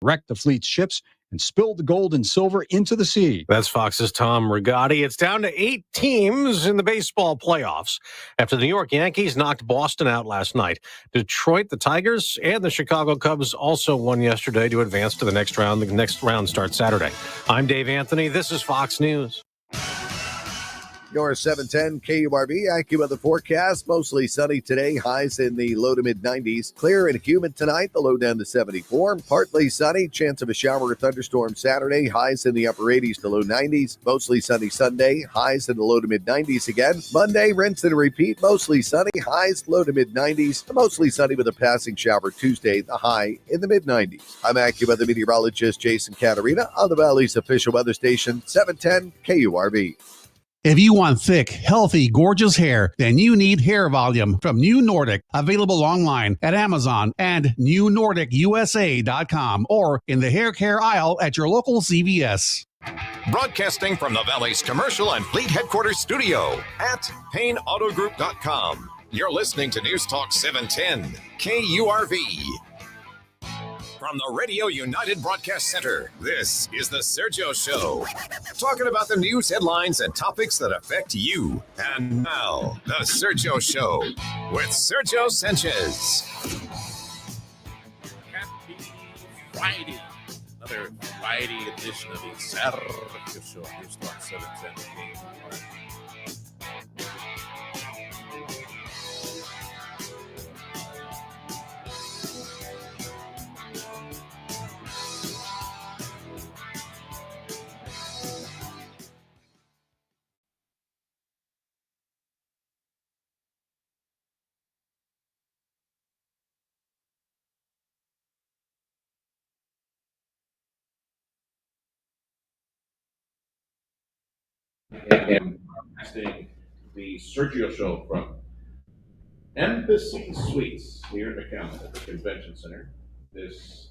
wrecked the fleet's ships and spilled the gold and silver into the sea. That's Fox's Tom Rigotti. It's down to 8 teams in the baseball playoffs after the New York Yankees knocked Boston out last night. Detroit, the Tigers, and the Chicago Cubs also won yesterday to advance to the next round. The next round starts Saturday. I'm Dave Anthony. This is Fox News. Your 710 KURV AccuWeather forecast. Mostly sunny today. Highs in the low to mid 90s. Clear and humid tonight. The low down to 74. Partly sunny. Chance of a shower or thunderstorm Saturday. Highs in the upper 80s to low 90s. Mostly sunny Sunday. Highs in the low to mid 90s again. Monday, rinse and repeat. Mostly sunny. Highs low to mid 90s. Mostly sunny with a passing shower Tuesday. The high in the mid 90s. I'm AccuWeather meteorologist Jason Caterina on the Valley's official weather station 710 KURV. If you want thick, healthy, gorgeous hair, then you need Hair Volume from New Nordic, available online at Amazon and newnordicusa.com or in the hair care aisle at your local CVS. Broadcasting from the Valley's commercial and fleet headquarters studio at PayneAutoGroup.com. You're listening to News Talk 710 KURV. From the Radio United Broadcast Center, this is the Sergio Show. Talking about the news headlines and topics that affect you. And now, the Sergio Show with Sergio Sanchez. Happy Friday. Another Friday edition of the Sergio Show. News Talk 710. And broadcasting the Sergio Show from Embassy Suites here in McAllen at the Convention Center. This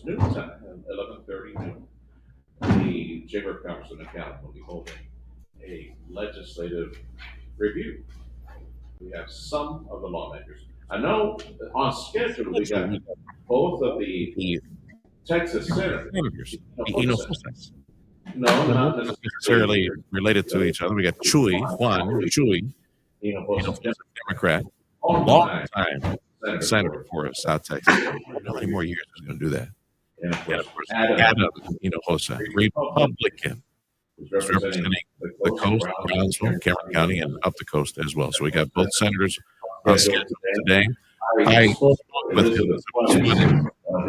noon time, 11:30 noon, the Chamber of Commerce of McAllen will be holding a legislative review. We have some of the lawmakers. I know on schedule we got both of the Texas senators. No, not necessarily related to each other. We got Juan Chuy, Democrat, long time senator for South Texas. How many more years is going to do that? And of course, Adam Hinojosa, Republican, representing the coast, Brownsville, Cameron County, and up the coast as well. So we got both senators on schedule today. I spoke with the president of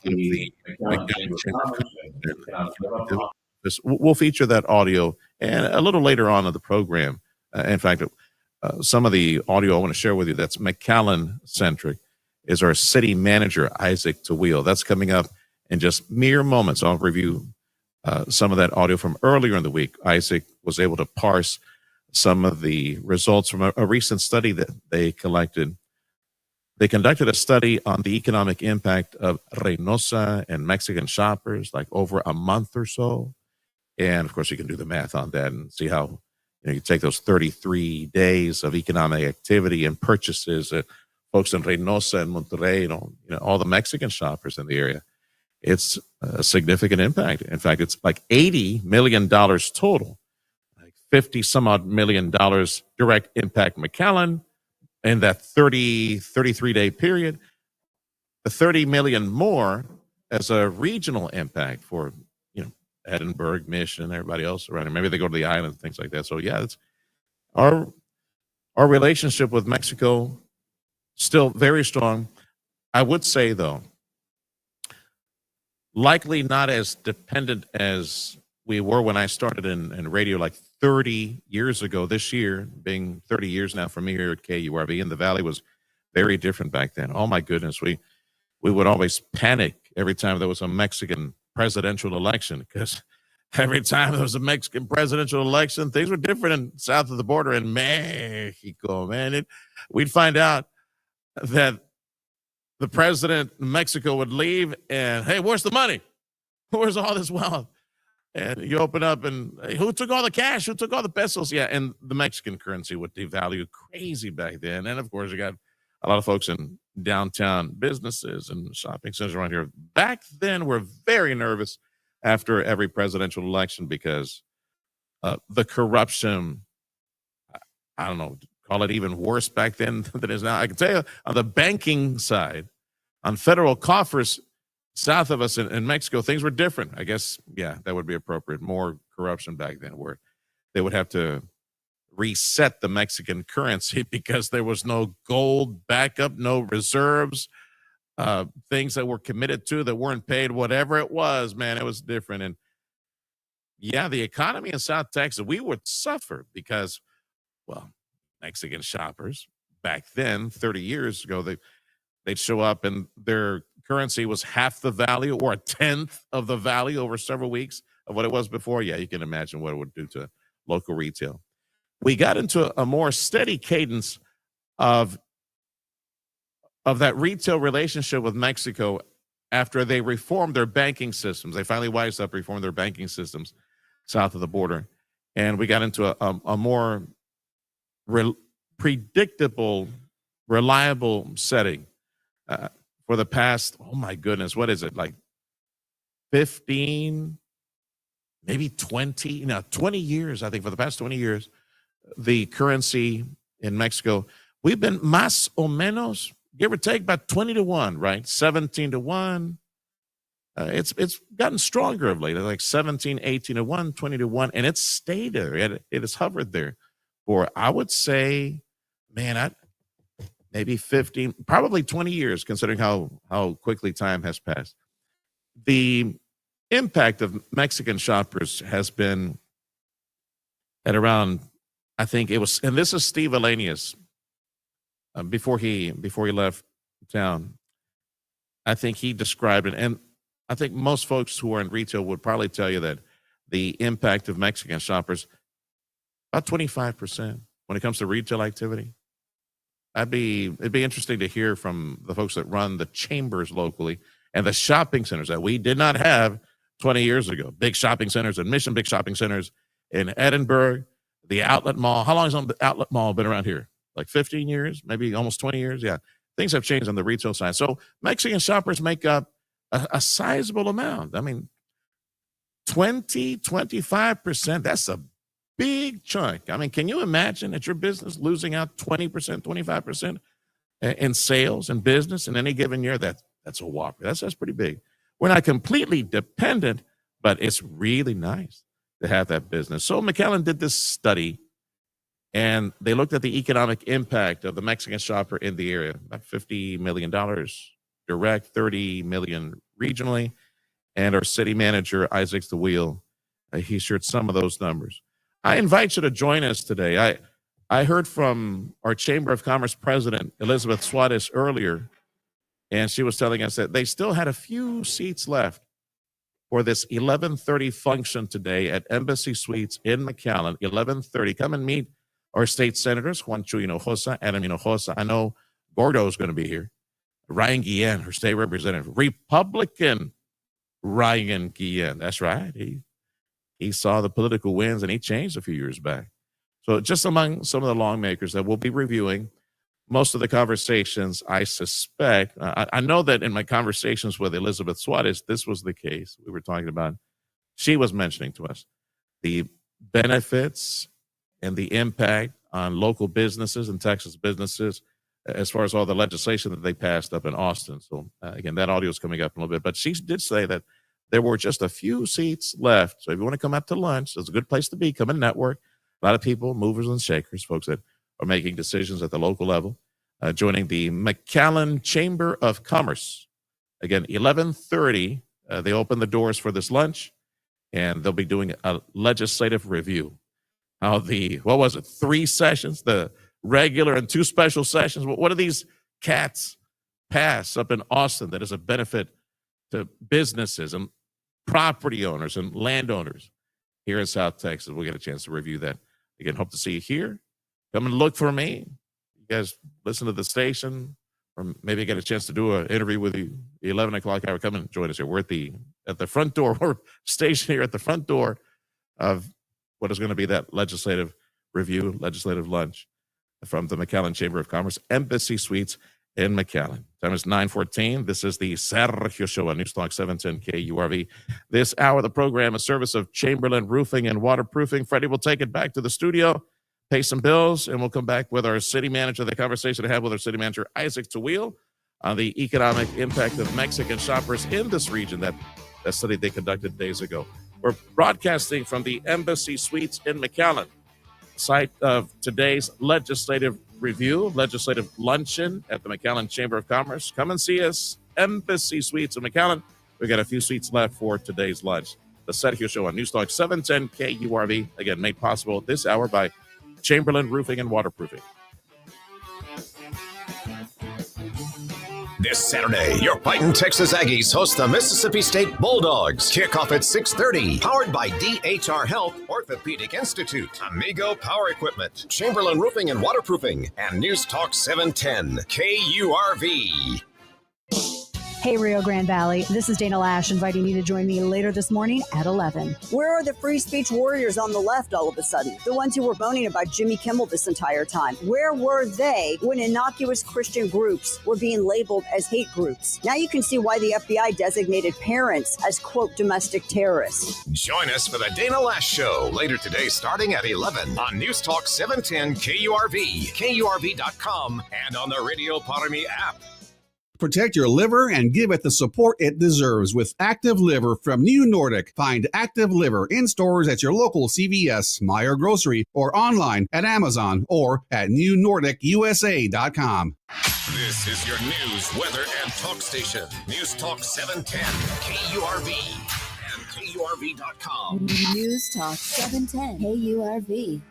the McAllen Chamber. We'll feature that audio and a little later on in the program. In fact, some of the audio I want to share with you that's McAllen centric is our city manager, Isaac Tawil. That's coming up in just mere moments. I'll review some of that audio from earlier in the week. Isaac was able to parse some of the results from a recent study that they collected. They conducted a study on the economic impact of Reynosa and Mexican shoppers, like over a month or so. And of course, you can do the math on that and see how you take those 33 days of economic activity and purchases. Folks in Reynosa and Monterrey, all the Mexican shoppers in the area. It's a significant impact. In fact, it's like $80 million total, like 50 some odd million dollars direct impact McAllen. In that 33-day period, the 30 million more as a regional impact for, Edinburgh, Mission, everybody else around here. Maybe they go to the island, things like that. So yeah, it's our relationship with Mexico still very strong. I would say though, likely not as dependent as we were when I started in radio like 30 years ago. This year, being 30 years now for me here at KURV, and the Valley was very different back then. Oh my goodness, we would always panic every time there was a Mexican presidential election, because every time there was a Mexican presidential election, things were different south of the border in Mexico, man. We'd find out that the president in Mexico would leave and, hey, where's the money? Where's all this wealth? And you open up and, hey, who took all the cash? Who took all the pesos? Yeah, and the Mexican currency would devalue crazy back then. And, of course, you got a lot of folks in downtown businesses and shopping centers around here back then were very nervous after every presidential election because the corruption, I don't know, call it even worse back then than it is now. I can tell you on the banking side, on federal coffers south of us in Mexico, things were different. I guess, yeah, that would be appropriate. More corruption back then where they would have to reset the Mexican currency because there was no gold backup, no reserves, things that were committed to that weren't paid, whatever it was, man, it was different. And yeah, the economy in South Texas, we would suffer because, well, Mexican shoppers back then, 30 years ago, they'd show up and their currency was half the value or a tenth of the value over several weeks of what it was before. Yeah, you can imagine what it would do to local retail. We got into a more steady cadence of that retail relationship with Mexico after they reformed their banking systems. They finally wised up, reformed their banking systems south of the border. And we got into a more predictable, reliable setting for the past, oh my goodness, what is it, like 15, maybe 20, 20 years, I think for the past 20 years, the currency in Mexico, we've been más o menos, give or take, about 20-1, right? 17-1. It's gotten stronger of late, like 17, 18-1, 20-1, and it's stayed there. It has hovered there for, I would say, man, maybe 15, probably 20 years, considering how quickly time has passed. The impact of Mexican shoppers has been at around, I think it was, and this is Steve Alanius, before he left town. I think he described it, and I think most folks who are in retail would probably tell you that the impact of Mexican shoppers, about 25% when it comes to retail activity. It'd be interesting to hear from the folks that run the chambers locally and the shopping centers that we did not have 20 years ago. Big shopping centers in Mission, big shopping centers in Edinburgh, the outlet mall. How long has the outlet mall been around here? Like 15 years, maybe almost 20 years. Yeah, things have changed on the retail side. So Mexican shoppers make up a sizable amount. I mean, 20, 25%, that's a big chunk. I mean, can you imagine at your business losing out 20%, 25% in sales and business in any given year? That's a whopper. That's pretty big. We're not completely dependent, but it's really nice to have that business. So McAllen did this study, and they looked at the economic impact of the Mexican shopper in the area, about $50 million direct, $30 million regionally. And our city manager, Isaac the Wheel, he shared some of those numbers. I invite you to join us today. I heard from our Chamber of Commerce president, Elizabeth Suarez, earlier, and she was telling us that they still had a few seats left for this 11:30 function today at Embassy Suites in McAllen, 11:30. Come and meet our state senators, Juan Chuy Hinojosa, Adam Hinojosa. I know Gordo is going to be here. Ryan Guillen, her state representative, Republican Ryan Guillen. That's right. He saw the political winds and he changed a few years back. So just among some of the lawmakers that we'll be reviewing, most of the conversations, I suspect, I know that in my conversations with Elizabeth Suarez, this was the case. We were talking about, she was mentioning to us the benefits and the impact on local businesses and Texas businesses as far as all the legislation that they passed up in Austin. So again, that audio is coming up in a little bit, but she did say that there were just a few seats left. So if you want to come out to lunch, it's a good place to be. Come and network. A lot of people, movers and shakers, folks that are making decisions at the local level, joining the McAllen Chamber of Commerce. Again, 11:30, they open the doors for this lunch, and they'll be doing a legislative review. How what was it, 3 sessions, the regular and 2 special sessions? What do these cats pass up in Austin that is a benefit to businesses and property owners and landowners here in South Texas? We'll get a chance to review that. Again, hope to see you here. Come and look for me. You guys listen to the station, or maybe get a chance to do an interview with you, the 11 o'clock hour. Come and join us here. We're at the front door. We're stationed here at the front door of what is going to be that legislative review, legislative lunch from the McAllen Chamber of Commerce, Embassy Suites in McAllen. Time is 9:14. This is the Sergio Show on Newstalk 710 KURV. This hour of the program is service of Chamberlain Roofing and Waterproofing. Freddie will take it back to the studio, pay some bills, and we'll come back with our city manager, the conversation I had with our city manager, Isaac Tawil, on the economic impact of Mexican shoppers in this region, that study they conducted days ago. We're broadcasting from the Embassy Suites in McAllen, site of today's legislative review, legislative luncheon at the McAllen Chamber of Commerce. Come and see us, Embassy Suites in McAllen. We've got a few seats left for today's lunch. The Sergio Show on Newstalk 710 KURV, again, made possible this hour by Chamberlain Roofing and Waterproofing. This Saturday, your Fighting Texas Aggies host the Mississippi State Bulldogs. Kickoff at 6:30. Powered by DHR Health Orthopedic Institute, Amigo Power Equipment, Chamberlain Roofing and Waterproofing, and News Talk 710 KURV. Hey, Rio Grande Valley. This is Dana Lash inviting you to join me later this morning at 11. Where are the free speech warriors on the left all of a sudden? The ones who were moaning about Jimmy Kimmel this entire time. Where were they when innocuous Christian groups were being labeled as hate groups? Now you can see why the FBI designated parents as, quote, domestic terrorists. Join us for the Dana Lash Show later today starting at 11 on News Talk 710 KURV, KURV.com, and on the Radio Parami app. Protect your liver and give it the support it deserves with Active Liver from New Nordic. Find Active Liver in stores at your local CVS, Meijer Grocery, or online at Amazon or at newnordicusa.com. This is your news, weather, and talk station. News Talk 710 KURV and KURV.com. News Talk 710 KURV.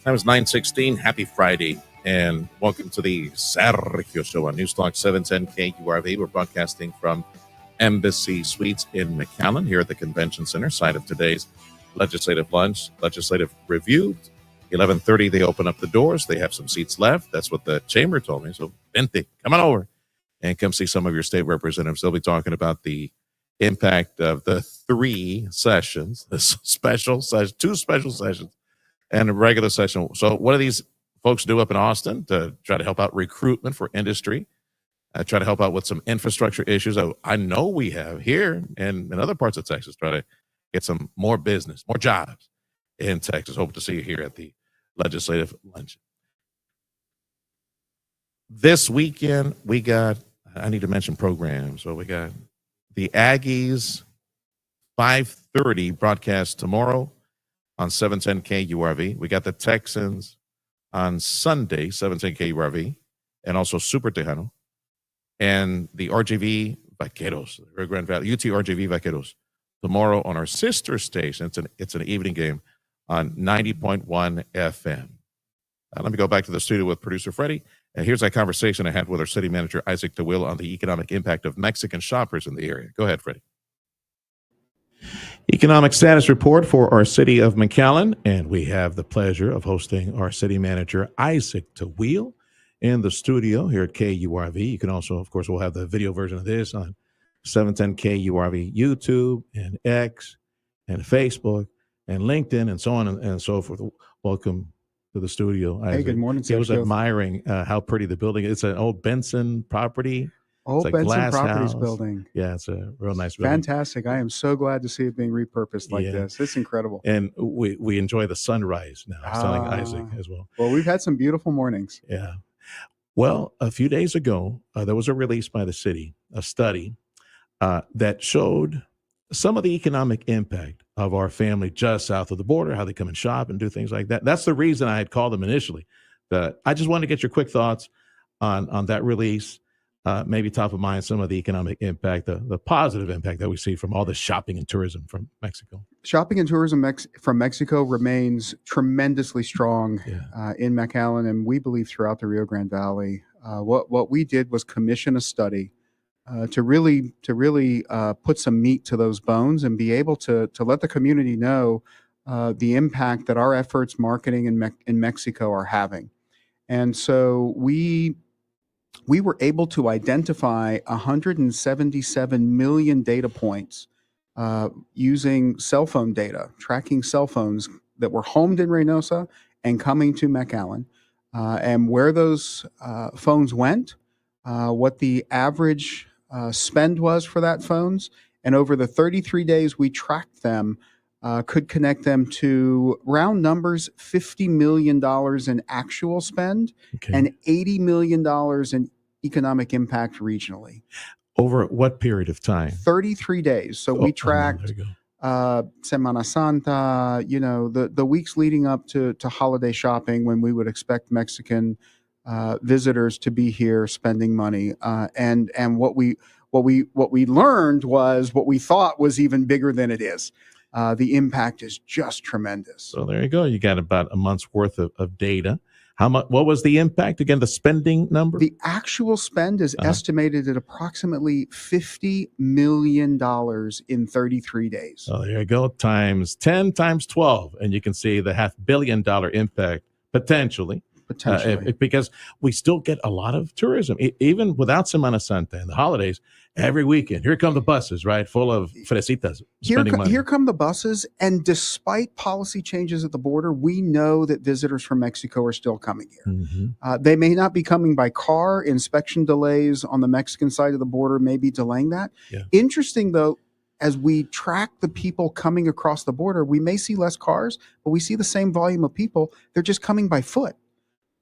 Time is 9:16. Happy Friday, and welcome to the Sergio Show on Newstalk 710 KURV. We're broadcasting from Embassy Suites in McAllen here at the Convention Center, site of today's legislative lunch, legislative review. 11:30, they open up the doors. They have some seats left. That's what the chamber told me. So, vente, come on over and come see some of your state representatives. They'll be talking about the impact of the three sessions, the special session, two special sessions, and a regular session. So what do these folks do up in Austin to try to help out recruitment for industry, try to help out with some infrastructure issues I know we have here and in other parts of Texas, try to get some more business, more jobs in Texas. Hope to see you here at the legislative luncheon. This weekend, I need to mention programs. So we got the Aggies 5:30 broadcast tomorrow on 710 KURV. We got the Texans on Sunday, 710 KURV, and also Super Tejano, and the RGV Vaqueros, Rio Grande Valley, UT RGV Vaqueros, tomorrow on our sister station. It's an evening game on 90.1 FM. Let me go back to the studio with producer Freddie. And here's that conversation I had with our city manager, Isaac DeWill, on the economic impact of Mexican shoppers in the area. Go ahead, Freddie. Economic status report for our city of McAllen, and we have the pleasure of hosting our city manager, Isaac DeWill, in the studio here at KURV. You can also, of course, we'll have the video version of this on 710 KURV YouTube and X and Facebook and LinkedIn and so on and so forth. Welcome to the studio, Isaac. Hey, good morning, Sergio. He was admiring how pretty the building is. It's an old Benson property. Old Benson Properties house. Building. Yeah, it's a real nice building. Fantastic. I am so glad to see it being repurposed like this. It's incredible. And we enjoy the sunrise now. I was telling Isaac as well. Well, we've had some beautiful mornings. Yeah. Well, a few days ago, there was a release by the city, a study that showed some of the economic impact of our family just south of the border, how they come and shop and do things like that. That's the reason I had called them initially. I just wanted to get your quick thoughts on that release. Maybe top of mind, some of the economic impact, the positive impact that we see from all the shopping and tourism from Mexico. Shopping and tourism from Mexico remains tremendously strong in McAllen, and we believe throughout the Rio Grande Valley. What we did was commission a study to really put some meat to those bones and be able to let the community know the impact that our efforts marketing in Mexico are having. And so we were able to identify 177 million data points using cell phone data, tracking cell phones that were homed in Reynosa and coming to McAllen, and where those phones went, what the average spend was for that phones, and over the 33 days we tracked them, could connect them to round numbers $50 million in actual spend and $80 million in economic impact regionally. Over what period of time? 33 days. So we tracked Semana Santa, the weeks leading up to holiday shopping when we would expect Mexican visitors to be here spending money. And what we learned was what we thought was even bigger than it is. The impact is just tremendous. So there you go. You got about a month's worth of data. How much? What was the impact? Again, the spending number? The actual spend is estimated at approximately $50 million in 33 days. So there you go. Times 10 times 12. And you can see the $500 million impact potentially. Because we still get a lot of tourism, even without Semana Santa and the holidays. Every weekend, here come the buses, right, full of fresitas spending money. Here come the buses, and despite policy changes at the border, we know that visitors from Mexico are still coming here. Mm-hmm. They may not be coming by car. Inspection delays on the Mexican side of the border may be delaying that. Yeah. Interesting, though, as we track the people coming across the border, we may see less cars, but we see the same volume of people. They're just coming by foot.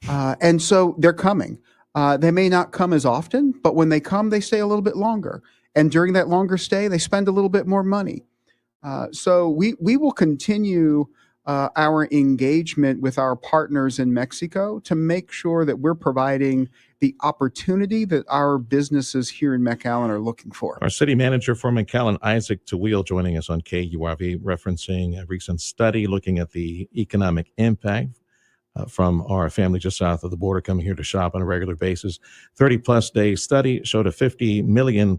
And so they're coming. They may not come as often, but when they come, they stay a little bit longer. And during that longer stay, they spend a little bit more money. So we will continue our engagement with our partners in Mexico to make sure that we're providing the opportunity that our businesses here in McAllen are looking for. Our city manager for McAllen, Isaac Tawil, joining us on KURV, referencing a recent study looking at the economic impact from our family just south of the border coming here to shop on a regular basis. 30-plus day study showed a $50 million+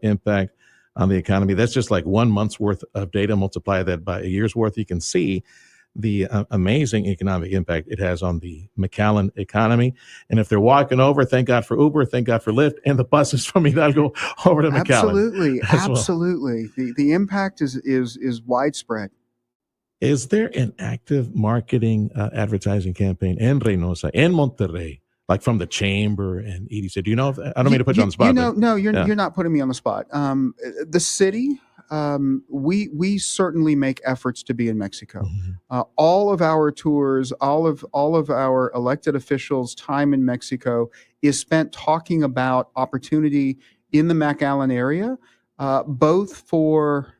impact on the economy. That's just like 1 month's worth of data. Multiply that by a year's worth. You can see the amazing economic impact it has on the McAllen economy. And if they're walking over, thank God for Uber, thank God for Lyft, and the buses from Hidalgo over to McAllen. Absolutely. The impact is widespread. Is there an active marketing advertising campaign in Reynosa, in Monterrey, like from the chamber and EDC? Do you know? I don't mean to put you on the spot. You're not putting me on the spot. The city, we certainly make efforts to be in Mexico. Mm-hmm. All of our tours, all of our elected officials' time in Mexico is spent talking about opportunity in the McAllen area, both for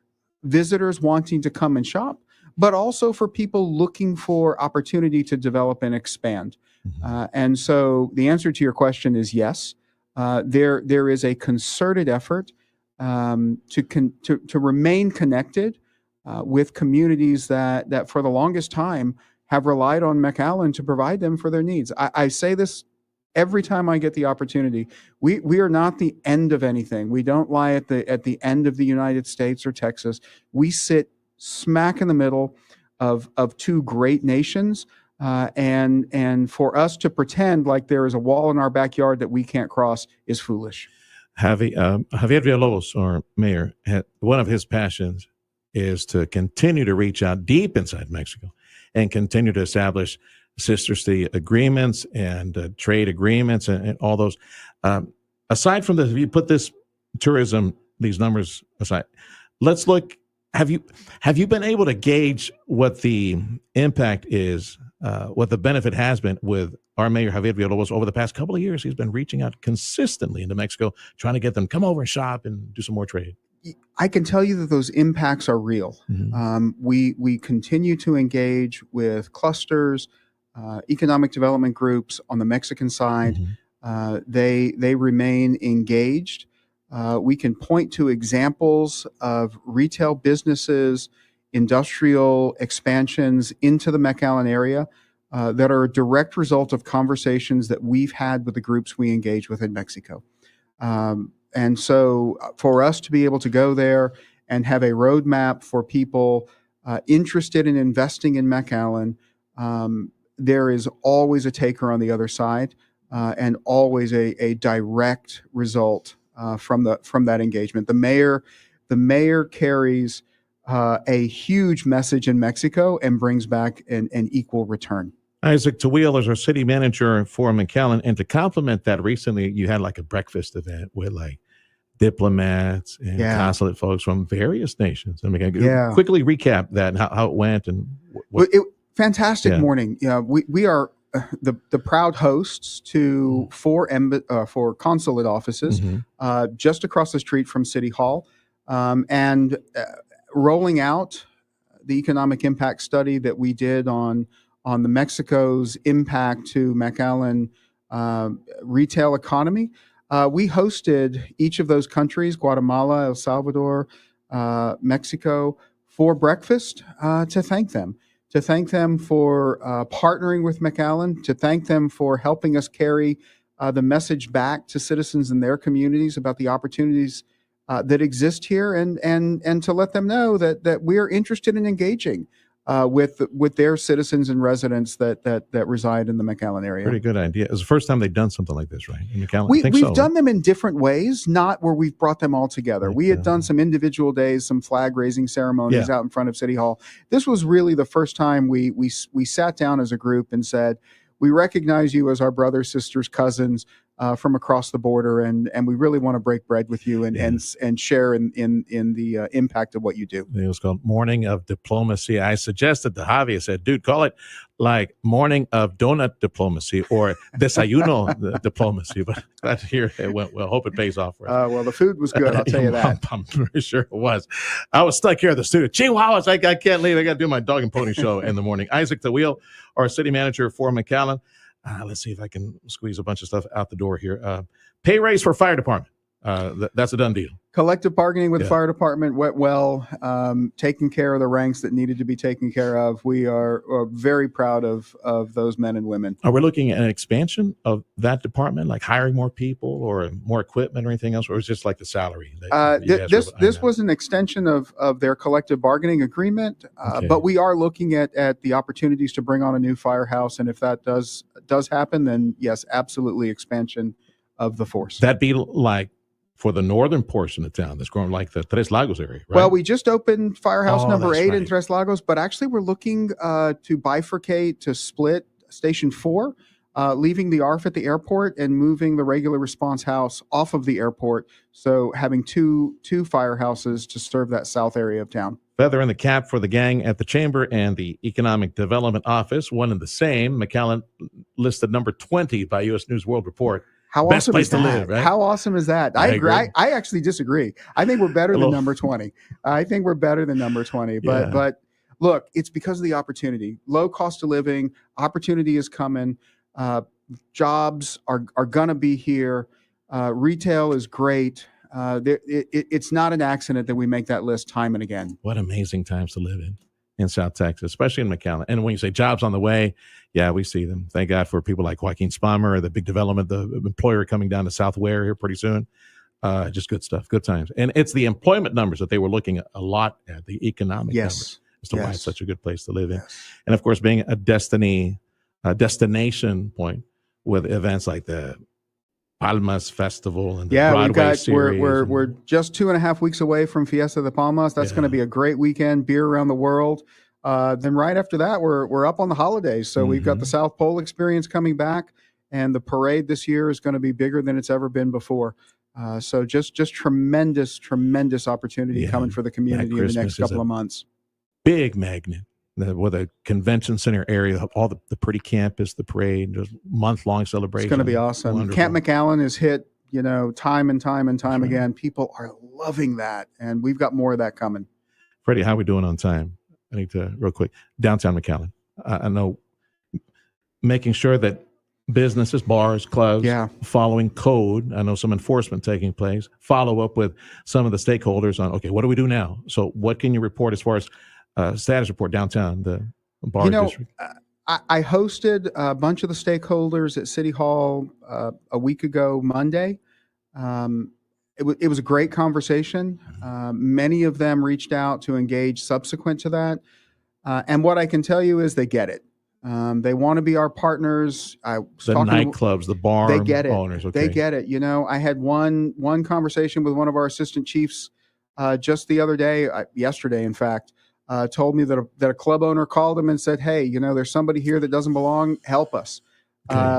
visitors wanting to come and shop, but also for people looking for opportunity to develop and expand. And so the answer to your question is yes. There is a concerted effort to remain connected with communities that for the longest time have relied on McAllen to provide them for their needs. I say this every time I get the opportunity. We are not the end of anything. We don't lie at the end of the United States or Texas. We sit smack in the middle of two great nations, and for us to pretend like there is a wall in our backyard that we can't cross is foolish. Javier Villalobos, our mayor, one of his passions is to continue to reach out deep inside Mexico and continue to establish sister city agreements and trade agreements and all those. Aside from this, if you put this tourism, these numbers aside, let's look. Have you been able to gauge what the impact is, what the benefit has been with our mayor, Javier Villalobos, over the past couple of years? He's been reaching out consistently into Mexico, trying to get them come over and shop and do some more trade. I can tell you that those impacts are real. Mm-hmm. We continue to engage with clusters, economic development groups on the Mexican side. Mm-hmm. They remain engaged. We can point to examples of retail businesses, industrial expansions into the McAllen area that are a direct result of conversations that we've had with the groups we engage with in Mexico. And so for us to be able to go there and have a roadmap for people interested in investing in McAllen, there is always a taker on the other side and always a direct result from that engagement. The mayor carries a huge message in Mexico and brings back an equal return. Isaac Tawil is our city manager for McAllen. And to complement that, recently you had like a breakfast event with like diplomats and consulate folks from various nations. I mean, quickly recap that and how it went and fantastic morning. We are the proud hosts to four consulate offices just across the street from City Hall, and rolling out the economic impact study that we did on the Mexico's impact to McAllen retail economy. We hosted each of those countries, Guatemala, El Salvador, Mexico, for breakfast to thank them. To thank them for partnering with McAllen, to thank them for helping us carry the message back to citizens in their communities about the opportunities that exist here, and to let them know that we're interested in engaging with their citizens and residents that reside in the McAllen area. Pretty good idea. It was the first time they've done something like this, right? In McAllen? We've done them in different ways, not where we've brought them all together. We had done some individual days, some flag raising ceremonies out in front of City Hall. This was really the first time we sat down as a group and said, we recognize you as our brothers, sisters, cousins from across the border, and we really want to break bread with you and share in the impact of what you do. It was called Morning of Diplomacy. I suggested to Javi, I said, dude, call it like Morning of Donut Diplomacy or Desayuno Diplomacy. But glad to hear it went well. Hope it pays off for us. Well, the food was good, I'll tell you that. I'm pretty sure it was. I was stuck here at the studio. Chihuahuas, I can't leave. I got to do my dog and pony show in the morning. Isaac Tawil, our city manager for McAllen. Let's see if I can squeeze a bunch of stuff out the door here. Pay raise for fire department. That's a done deal. Collective bargaining with the fire department went well, taking care of the ranks that needed to be taken care of. We are very proud of those men and women. Are we looking at an expansion of that department, like hiring more people or more equipment or anything else, or is it just like the salary? This was an extension of their collective bargaining agreement, but we are looking at the opportunities to bring on a new firehouse, and if that does happen, then yes, absolutely expansion of the force. That'd be like for the northern portion of town that's growing like the Tres Lagos area, right? Well, we just opened Firehouse number 8 in Tres Lagos, but actually we're looking to bifurcate, to split Station 4, leaving the ARF at the airport and moving the regular response house off of the airport. So having two firehouses to serve that south area of town. Feather in the cap for the gang at the Chamber and the Economic Development Office, one and the same. McAllen listed number 20 by U.S. News World Report. How Best awesome place is that? to live, right? How awesome is that? I agree. I actually disagree. I think we're better than number 20. I think we're better than number 20. But look, it's because of the opportunity. Low cost of living, opportunity is coming. Jobs are going to be here. Retail is great. It's not an accident that we make that list time and again. What amazing times to live in South Texas, especially in McAllen. And when you say jobs on the way, yeah, we see them. Thank God for people like Joaquin Spammer, the big development, the employer coming down to South Ware here pretty soon. Just good stuff, good times. And it's the employment numbers that they were looking at a lot at, the economic numbers as to why it's such a good place to live in. And of course, being a destination point with events like the Palmas Festival and the Broadway series. We're just 2.5 weeks away from Fiesta de Palmas. That's going to be a great weekend, beer around the world. Then right after that, we're up on the holidays. So we've got the South Pole experience coming back, and the parade this year is going to be bigger than it's ever been before. So just tremendous opportunity coming for the community in the next couple of months. Big magnet. With a convention center area, all the pretty campus, the parade, just month-long celebration. It's going to be awesome. Wonderful. Camp McAllen is hit, time and time again. People are loving that, and we've got more of that coming. Freddie, how are we doing on time? I need to, real quick, downtown McAllen. I know making sure that businesses, bars, clubs, following code. I know some enforcement taking place. Follow up with some of the stakeholders on, okay, what do we do now? So what can you report as far as status report downtown, the bar district? I hosted a bunch of the stakeholders at City Hall a week ago Monday. It was a great conversation. Many of them reached out to engage subsequent to that. And what I can tell you is they get it. They want to be our partners. The nightclubs, the bar they get it. Owners. Okay. They get it. I had one conversation with one of our assistant chiefs just the other day, yesterday, in fact, told me that a club owner called him and said, hey, there's somebody here that doesn't belong, help us.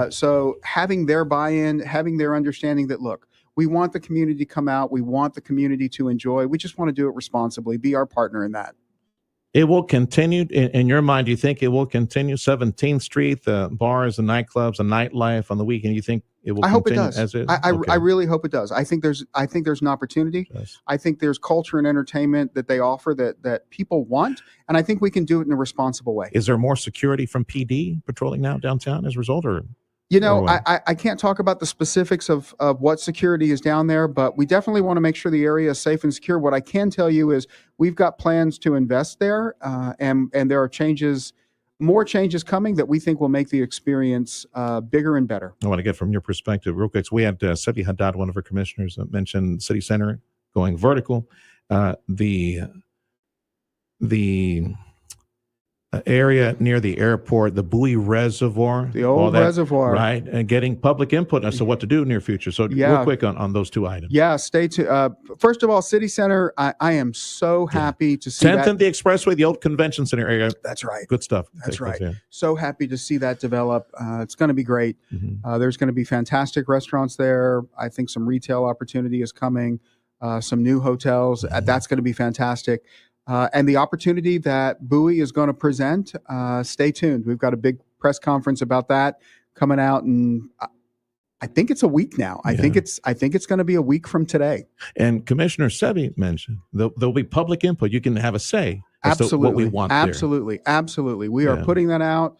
So having their buy-in, having their understanding that, look, we want the community to come out, we want the community to enjoy, we just want to do it responsibly, be our partner in that. It will continue, in your mind, do you think it will continue? 17th Street, the bars and nightclubs and nightlife on the weekend, you think it will I continue hope it does. as is? I really hope it does. I think there's an opportunity. Yes. I think there's culture and entertainment that they offer that people want, and I think we can do it in a responsible way. Is there more security from PD patrolling now downtown as a result? Or I can't talk about the specifics of what security is down there, but we definitely want to make sure the area is safe and secure. What I can tell you is we've got plans to invest there, and there are more changes coming that we think will make the experience bigger and better. I want to get from your perspective real quick. So we had Sevi Haddad, one of our commissioners, mentioned City Center going vertical. The area near the airport, the Bowie Reservoir. The old reservoir. Right, and getting public input as to what to do near future. So real quick on those two items. Yeah, stay tuned. First of all, City Center, I am so happy to see 10th and the Expressway, the old convention center area. That's right. Good stuff. That's right. So happy to see that develop. It's going to be great. Mm-hmm. There's going to be fantastic restaurants there. I think some retail opportunity is coming, some new hotels. That's going to be fantastic. And the opportunity that Bowie is going to present, stay tuned. We've got a big press conference about that coming out, and I think it's a week now. I think it's going to be a week from today. And Commissioner Sevi mentioned there'll be public input. You can have a say as to what we want there. Absolutely. We are putting that out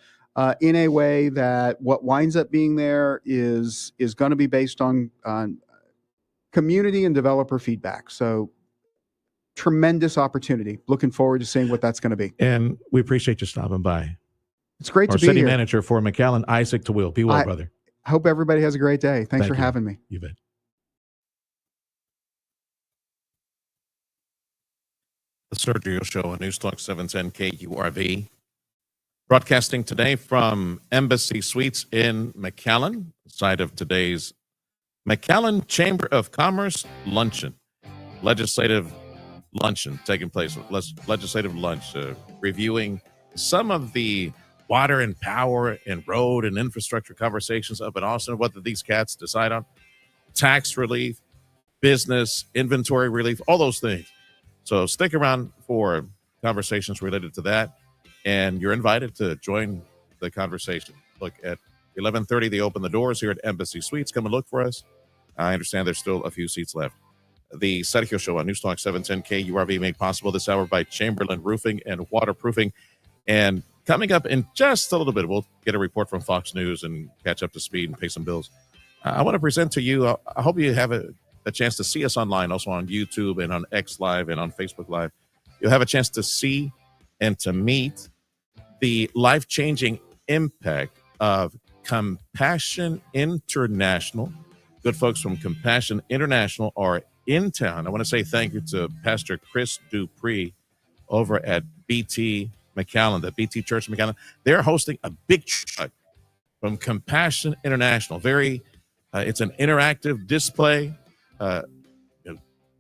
in a way that what winds up being there is going to be based on community and developer feedback. So tremendous opportunity. Looking forward to seeing what that's going to be. And we appreciate you stopping by. It's great to be city here. Manager for McAllen, Isaac DeWill. Be well, brother. Hope everybody has a great day. Thanks for having me. You bet. The Sergio Show on News Talk 710 KURV. Broadcasting today from Embassy Suites in McAllen, site of today's McAllen Chamber of Commerce Luncheon. Legislative Luncheon taking place. Legislative lunch, reviewing some of the water and power and road and infrastructure conversations up in Austin, what these cats decide on, tax relief, business, inventory relief, all those things. So stick around for conversations related to that, and you're invited to join the conversation. Look, at 11:30, they open the doors here at Embassy Suites. Come and look for us. I understand there's still a few seats left. The Sergio Show on News Talk 710 KURV, made possible this hour by Chamberlain Roofing and Waterproofing. And coming up in just a little bit, we'll get a report from Fox News and catch up to speed and pay some bills. I want to present to you, I hope you have a chance to see us online, also on YouTube and on X Live and on Facebook Live. You'll have a chance to see and to meet the life-changing impact of Compassion International. Good folks from Compassion International are in town. I want to say thank you to Pastor Chris Dupree over at BT McAllen, the BT Church McAllen. They're hosting a big church from Compassion International. It's an interactive display.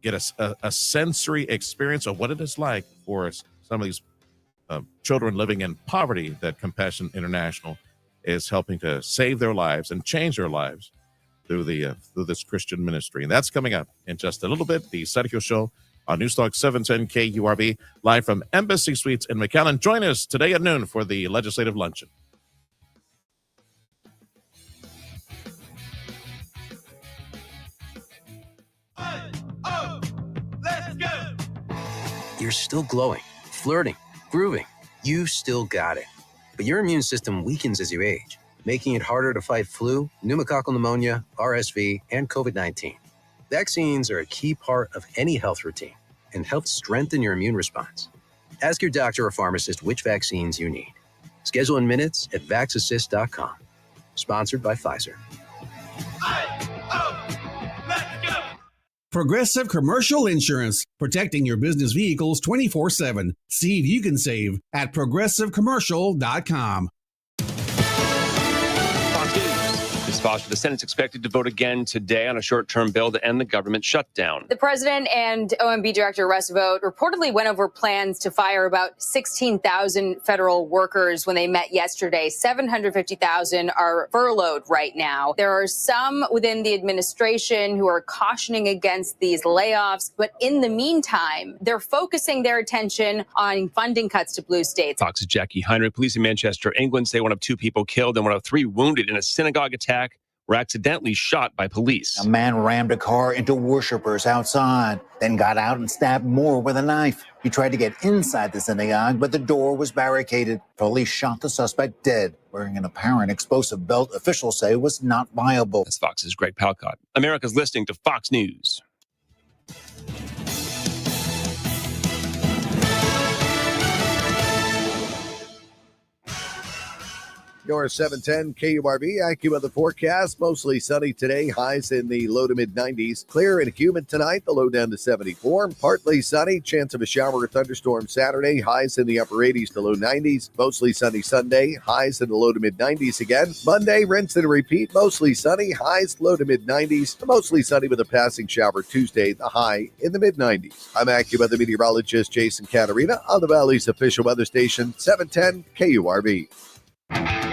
Get a sensory experience of what it is like for some of these children living in poverty that Compassion International is helping to save their lives and change their lives through this Christian ministry. And that's coming up in just a little bit. The Sergio Show on News Talk 710 KURV, live from Embassy Suites in McAllen. Join us today at noon for the Legislative Luncheon. Let's go! You're still glowing, flirting, grooving. You still got it. But your immune system weakens as you age, making it harder to fight flu, pneumococcal pneumonia, RSV, and COVID-19. Vaccines are a key part of any health routine and help strengthen your immune response. Ask your doctor or pharmacist which vaccines you need. Schedule in minutes at vaxassist.com. Sponsored by Pfizer. Progressive Commercial Insurance, protecting your business vehicles 24/7. See if you can save at progressivecommercial.com. Fox News. This is Foster, the Senate's expected to vote again today on a short-term bill to end the government shutdown. The president and OMB Director Russ Vought reportedly went over plans to fire about 16,000 federal workers when they met yesterday. 750,000 are furloughed right now. There are some within the administration who are cautioning against these layoffs, but in the meantime, they're focusing their attention on funding cuts to blue states. Fox's Jackie Heinrich. Police in Manchester, England say one of 2 people killed and one of 3 wounded in a synagogue attack were accidentally shot by police. A man rammed a car into worshipers outside, then got out and stabbed more with a knife. He tried to get inside the synagogue, but the door was barricaded. Police shot the suspect dead, wearing an apparent explosive belt officials say was not viable. That's Fox's Greg Palcott. America's listening to Fox News. Your 710 KURV IQ of the forecast. Mostly sunny today. Highs in the low to mid 90s. Clear and humid tonight. The low down to 74. Partly sunny. Chance of a shower or thunderstorm Saturday. Highs in the upper 80s to low 90s. Mostly sunny Sunday. Highs in the low to mid 90s again. Monday, rinse and repeat. Mostly sunny. Highs low to mid 90s. Mostly sunny with a passing shower Tuesday. The high in the mid 90s. I'm AccuWeather meteorologist Jason Caterina on the Valley's official weather station 710 KURV.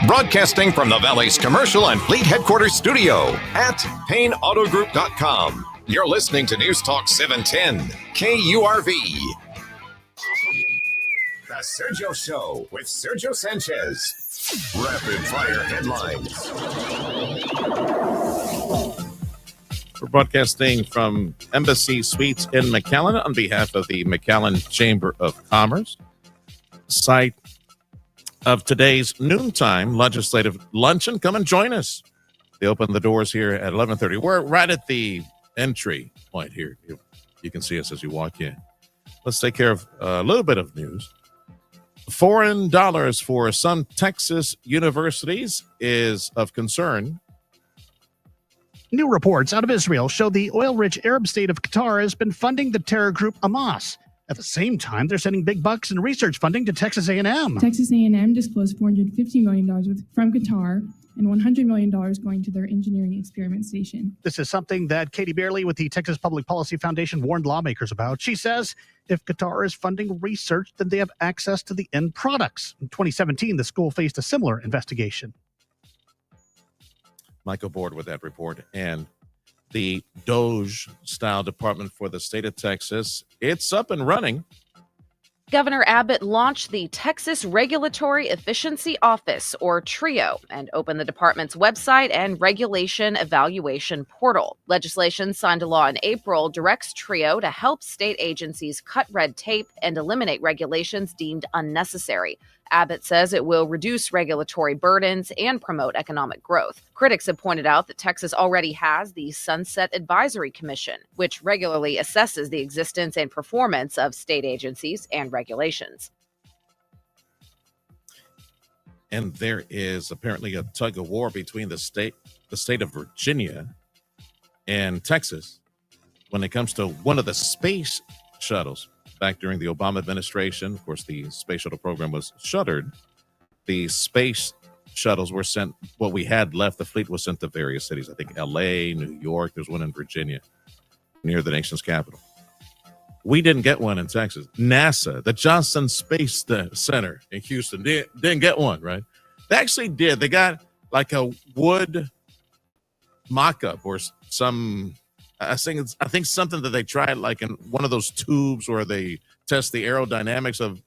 Broadcasting from the Valley's commercial and fleet headquarters studio at PayneAutoGroup.com. You're listening to News Talk 710 KURV. The Sergio Show with Sergio Sanchez. Rapid fire headlines. We're broadcasting from Embassy Suites in McAllen on behalf of the McAllen Chamber of Commerce. Site of today's noontime legislative luncheon. Come and join us. They open the doors here at 11:30. We're right at the entry point here. You can see us as you walk in. Let's take care of a little bit of news. Foreign dollars for some Texas universities is of concern. New reports out of Israel show the oil-rich Arab state of Qatar has been funding the terror group Hamas. At the same time, they're sending big bucks in research funding to Texas A&M. Texas A&M disclosed $450 million from Qatar and $100 million going to their engineering experiment station. This is something that Katie Bearley with the Texas Public Policy Foundation warned lawmakers about. She says if Qatar is funding research, then they have access to the end products. In 2017, the school faced a similar investigation. Michael Board with that report. And the DOJ-style department for the state of Texas, it's up and running. Governor Abbott launched the Texas Regulatory Efficiency Office, or TRIO, and opened the department's website and regulation evaluation portal. Legislation signed into law in April directs TRIO to help state agencies cut red tape and eliminate regulations deemed unnecessary. Abbott says it will reduce regulatory burdens and promote economic growth. Critics have pointed out that Texas already has the Sunset Advisory Commission, which regularly assesses the existence and performance of state agencies and regulations. And there is apparently a tug of war between the state of Virginia and Texas when it comes to one of the space shuttles. Back during the Obama administration, of course, the space shuttle program was shuttered. The space shuttles were sent, what we had left, the fleet was sent to various cities. I think LA, New York, there's one in Virginia, near the nation's capital. We didn't get one in Texas. NASA, the Johnson Space Center in Houston, didn't get one, right? They actually did. They got like a wood mock-up or some... I think something that they tried like in one of those tubes where they test the aerodynamics of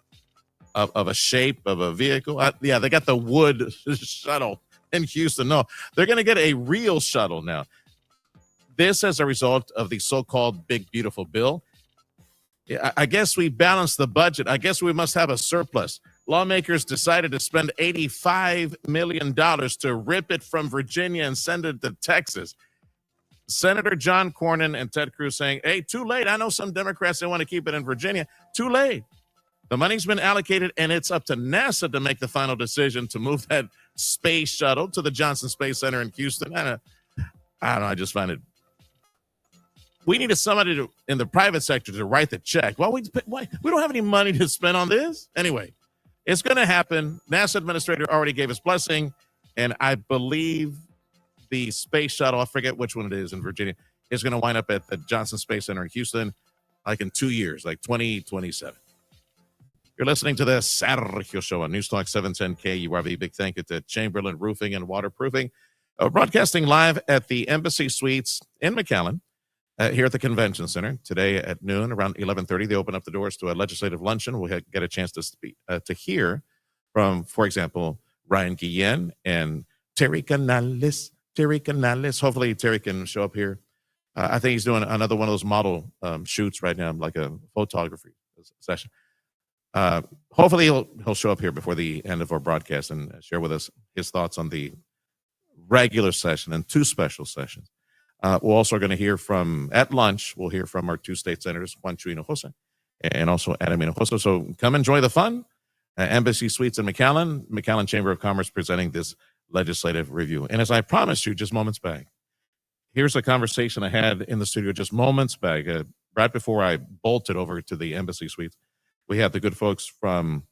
a shape of a vehicle. They got the wood shuttle in Houston. No, they're going to get a real shuttle now. This as a result of the so-called Big Beautiful Bill. I guess we balanced the budget. I guess we must have a surplus. Lawmakers decided to spend $85 million to rip it from Virginia and send it to Texas. Senator John Cornyn and Ted Cruz saying, hey, too late. I know some Democrats, they want to keep it in Virginia. Too late. The money's been allocated, and it's up to NASA to make the final decision to move that space shuttle to the Johnson Space Center in Houston. I don't know. I just find it. We needed somebody in the private sector to write the check. Well, we don't have any money to spend on this. Anyway, it's going to happen. NASA administrator already gave his blessing, and I believe the space shuttle, I forget which one it is in Virginia, is going to wind up at the Johnson Space Center in Houston, like in 2 years, like 2027. You're listening to the Sergio Show on News Talk 710 KURV. Big thank you to Chamberlain Roofing and Waterproofing. Broadcasting live at the Embassy Suites in McAllen here at the Convention Center. Today at noon, around 11:30, they open up the doors to a legislative luncheon. We'll get a chance to speak, to hear from, for example, Ryan Guillen and Terry Canales. Hopefully Terry can show up here. I think he's doing another one of those model shoots right now, like a photography session. Hopefully he'll show up here before the end of our broadcast and share with us his thoughts on the regular session and 2 special sessions. We're also going to hear at lunch, we'll hear from our 2 state senators, Juan Chuy Hinojosa and also Adam Hinojosa. So come enjoy the fun. Embassy Suites in McAllen Chamber of Commerce presenting this legislative review. And as I promised you just moments back, here's a conversation I had in the studio just moments back, right before I bolted over to the Embassy Suites. We had the good folks from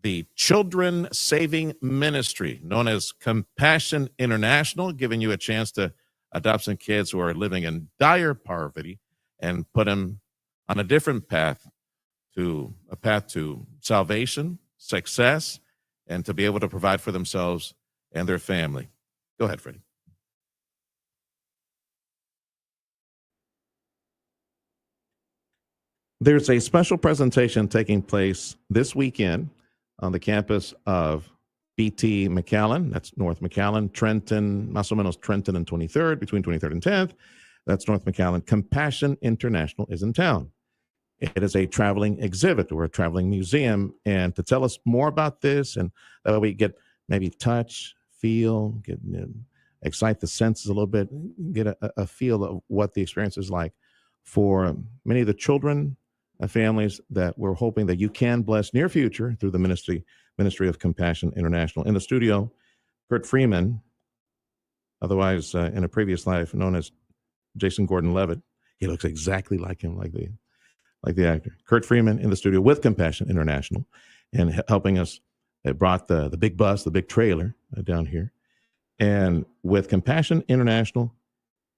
the Children Saving Ministry, known as Compassion International, giving you a chance to adopt some kids who are living in dire poverty and put them on a different path to salvation, success, and to be able to provide for themselves and their family. Go ahead, Freddie. There's a special presentation taking place this weekend on the campus of BT McAllen. That's North McAllen, Trenton, más o menos Trenton and 23rd, between 23rd and 10th. That's North McAllen. Compassion International is in town. It is a traveling exhibit or a traveling museum. And to tell us more about this, and that way we get maybe touch, feel, excite the senses a little bit, get a feel of what the experience is like for many of the children, families that we're hoping that you can bless near future through the Ministry of Compassion International. In the studio, Kurt Freeman, otherwise in a previous life known as Jason Gordon-Levitt. He looks exactly like him, like the actor. Kurt Freeman in the studio with Compassion International and helping us. It brought the big bus, the big trailer down here. And with Compassion International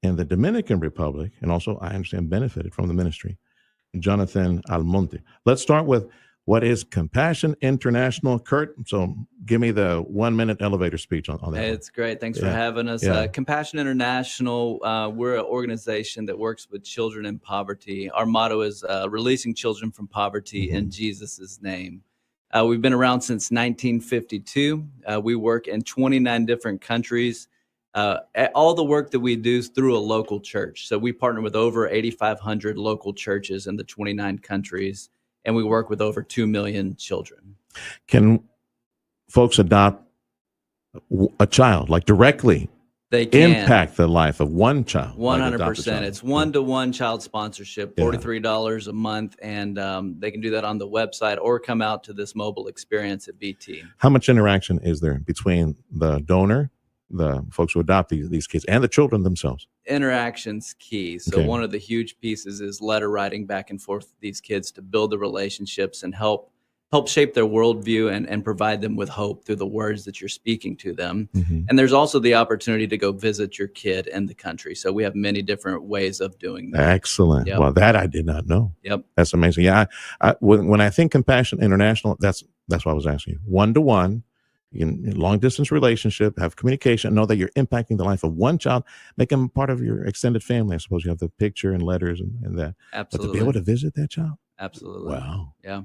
and the Dominican Republic, and also I understand benefited from the ministry, Jonathan Almonte. Let's start with what is Compassion International. Kurt, so give me the 1-minute elevator speech on that. It's great. Thanks for having us. Compassion International, we're an organization that works with children in poverty. Our motto is releasing children from poverty in Jesus' name. We've been around since 1952. We work in 29 different countries. All the work that we do is through a local church. So we partner with over 8,500 local churches in the 29 countries, and we work with over 2 million children. Can folks adopt a child, like directly? They can impact the life of one child. 100%. It's 1-to-1 child sponsorship, $43 a month, and they can do that on the website or come out to this mobile experience at BT. How much interaction is there between the donor, the folks who adopt these kids, and the children themselves? Interaction's key. So one of the huge pieces is letter writing back and forth with these kids to build the relationships and help shape their worldview and provide them with hope through the words that you're speaking to them. And there's also the opportunity to go visit your kid in the country. So we have many different ways of doing that. Excellent. Yep. Well, that I did not know. Yep. That's amazing. Yeah. When I think Compassion International, that's what I was asking you. 1-to-1, in long distance relationship, have communication, know that you're impacting the life of one child, make them part of your extended family. I suppose you have the picture and letters and that. Absolutely. But to be able to visit that child. Absolutely. Wow. Yeah.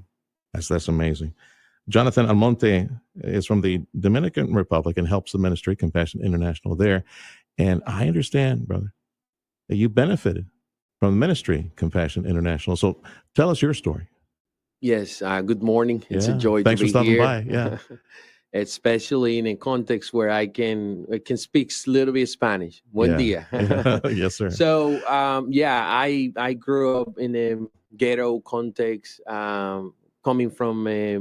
That's amazing. Jonathan Almonte is from the Dominican Republic and helps the ministry, Compassion International, there. And I understand, brother, that you benefited from the ministry, Compassion International. So tell us your story. Yes. Good morning. It's a joy Thanks to be for stopping here. by. Yeah. Especially in a context where I can speak a little bit Spanish. Buen día. Yes, sir. So, I grew up in a ghetto context, coming from a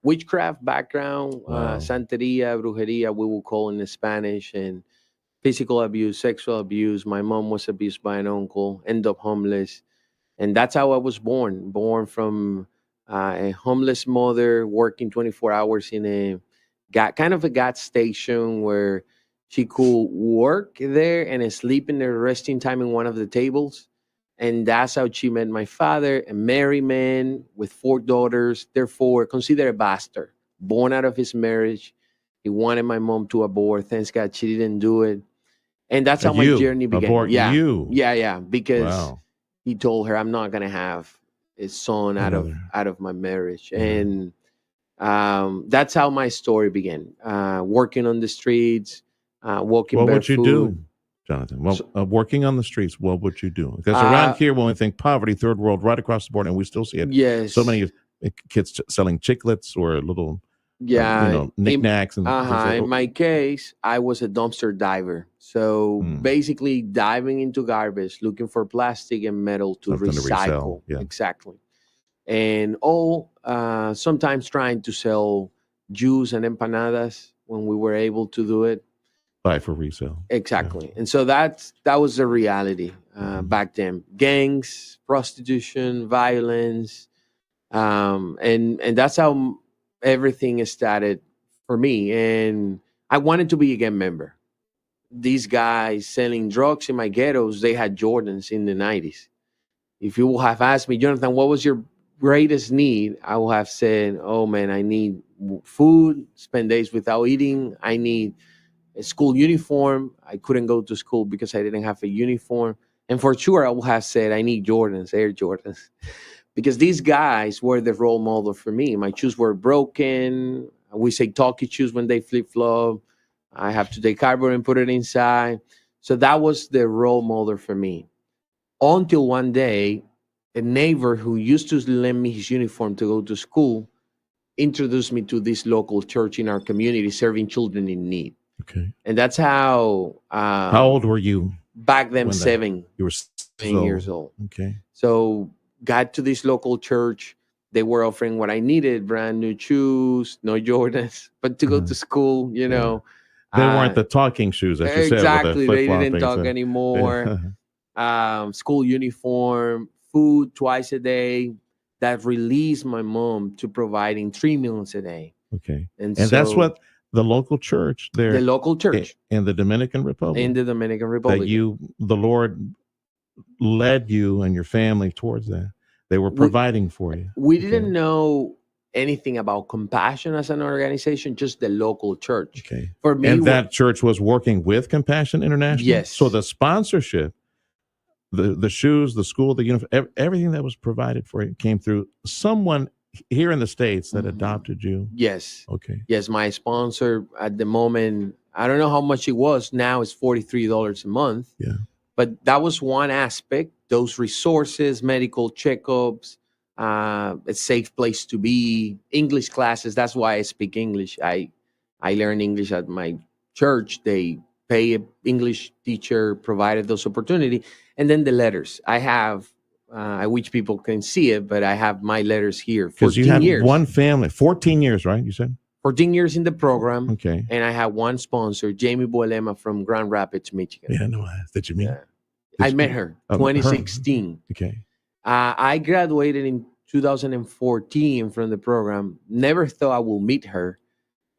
witchcraft background, santeria, brujeria, we will call in Spanish, and physical abuse, sexual abuse. My mom was abused by an uncle, ended up homeless. And that's how I was born from a homeless mother working 24 hours in a kind of a gas station where She could work there and sleep in her resting time in one of the tables. And that's how she met my father, a married man with 4 daughters, therefore considered a bastard, born out of his marriage. He wanted my mom to abort. Thanks God she didn't do it. And that's how my journey began. Abort you. Yeah. Because Wow. he told her, I'm not going to have a son out of my marriage. And that's how my story began. Working on the streets, walking What barefoot. would you do, Jonathan? Well, working on the streets, what would you do? Because around here, when we think poverty, third world, right across the board, and we still see it. Yes. So many kids selling chiclets or little, knickknacks. In my case, I was a dumpster diver. So basically diving into garbage, looking for plastic and metal to Something to recycle. resell, yeah. Exactly. And sometimes trying to sell juice and empanadas when we were able to do it. Buy for resale. Exactly. And so that was the reality back then. Gangs, prostitution, violence. And that's how everything started for me. And I wanted to be a gang member. These guys selling drugs in my ghettos, they had Jordans in the 90s. If you would have asked me, Jonathan, what was your greatest need? I would have said, oh man, I need food, spend days without eating. I need a school uniform. I couldn't go to school because I didn't have a uniform. And for sure, I would have said, I need Jordans, Air Jordans. Because these guys were the role model for me. My shoes were broken. We say talkie shoes when they flip-flop. I have to take cardboard and put it inside. So that was the role model for me. Until one day, a neighbor who used to lend me his uniform to go to school introduced me to this local church in our community serving children in need. Okay. And that's how... how old were you? Back then, 7. You were 7 years old. Okay. So got to this local church. They were offering what I needed, brand new shoes, no Jordans, but to go to school, you know. They weren't the talking shoes, as you said. Exactly. With They the didn't talk anymore. School uniform, food twice a day. That released my mom to providing 3 meals a day. Okay. And that's so- what the local church there. The local church. In the Dominican Republic. In the Dominican Republic. That the Lord led you and your family towards that. They were providing for you. We didn't know anything about Compassion as an organization, just the local church. Okay. For me, and that church was working with Compassion International? Yes. So the sponsorship, the shoes, the school, the uniform, everything that was provided for you came through someone here in the States that adopted you? Yes. Okay. Yes, my sponsor at the moment, I don't know how much it was. Now it's $43 a month. Yeah. But that was one aspect, those resources, medical checkups, a safe place to be, English classes. That's why I speak English. I learn English at my church. They pay an English teacher, provided those opportunity. And then the letters. I have, I wish people can see it, but I have my letters here. Because you had one family, 14 years, right? You said? 14 years in the program. Okay. And I had one sponsor, Jamie Boelema from Grand Rapids, Michigan. Yeah, no, did you meet? I met her 2016. Okay. I graduated in 2014 from the program. Never thought I would meet her,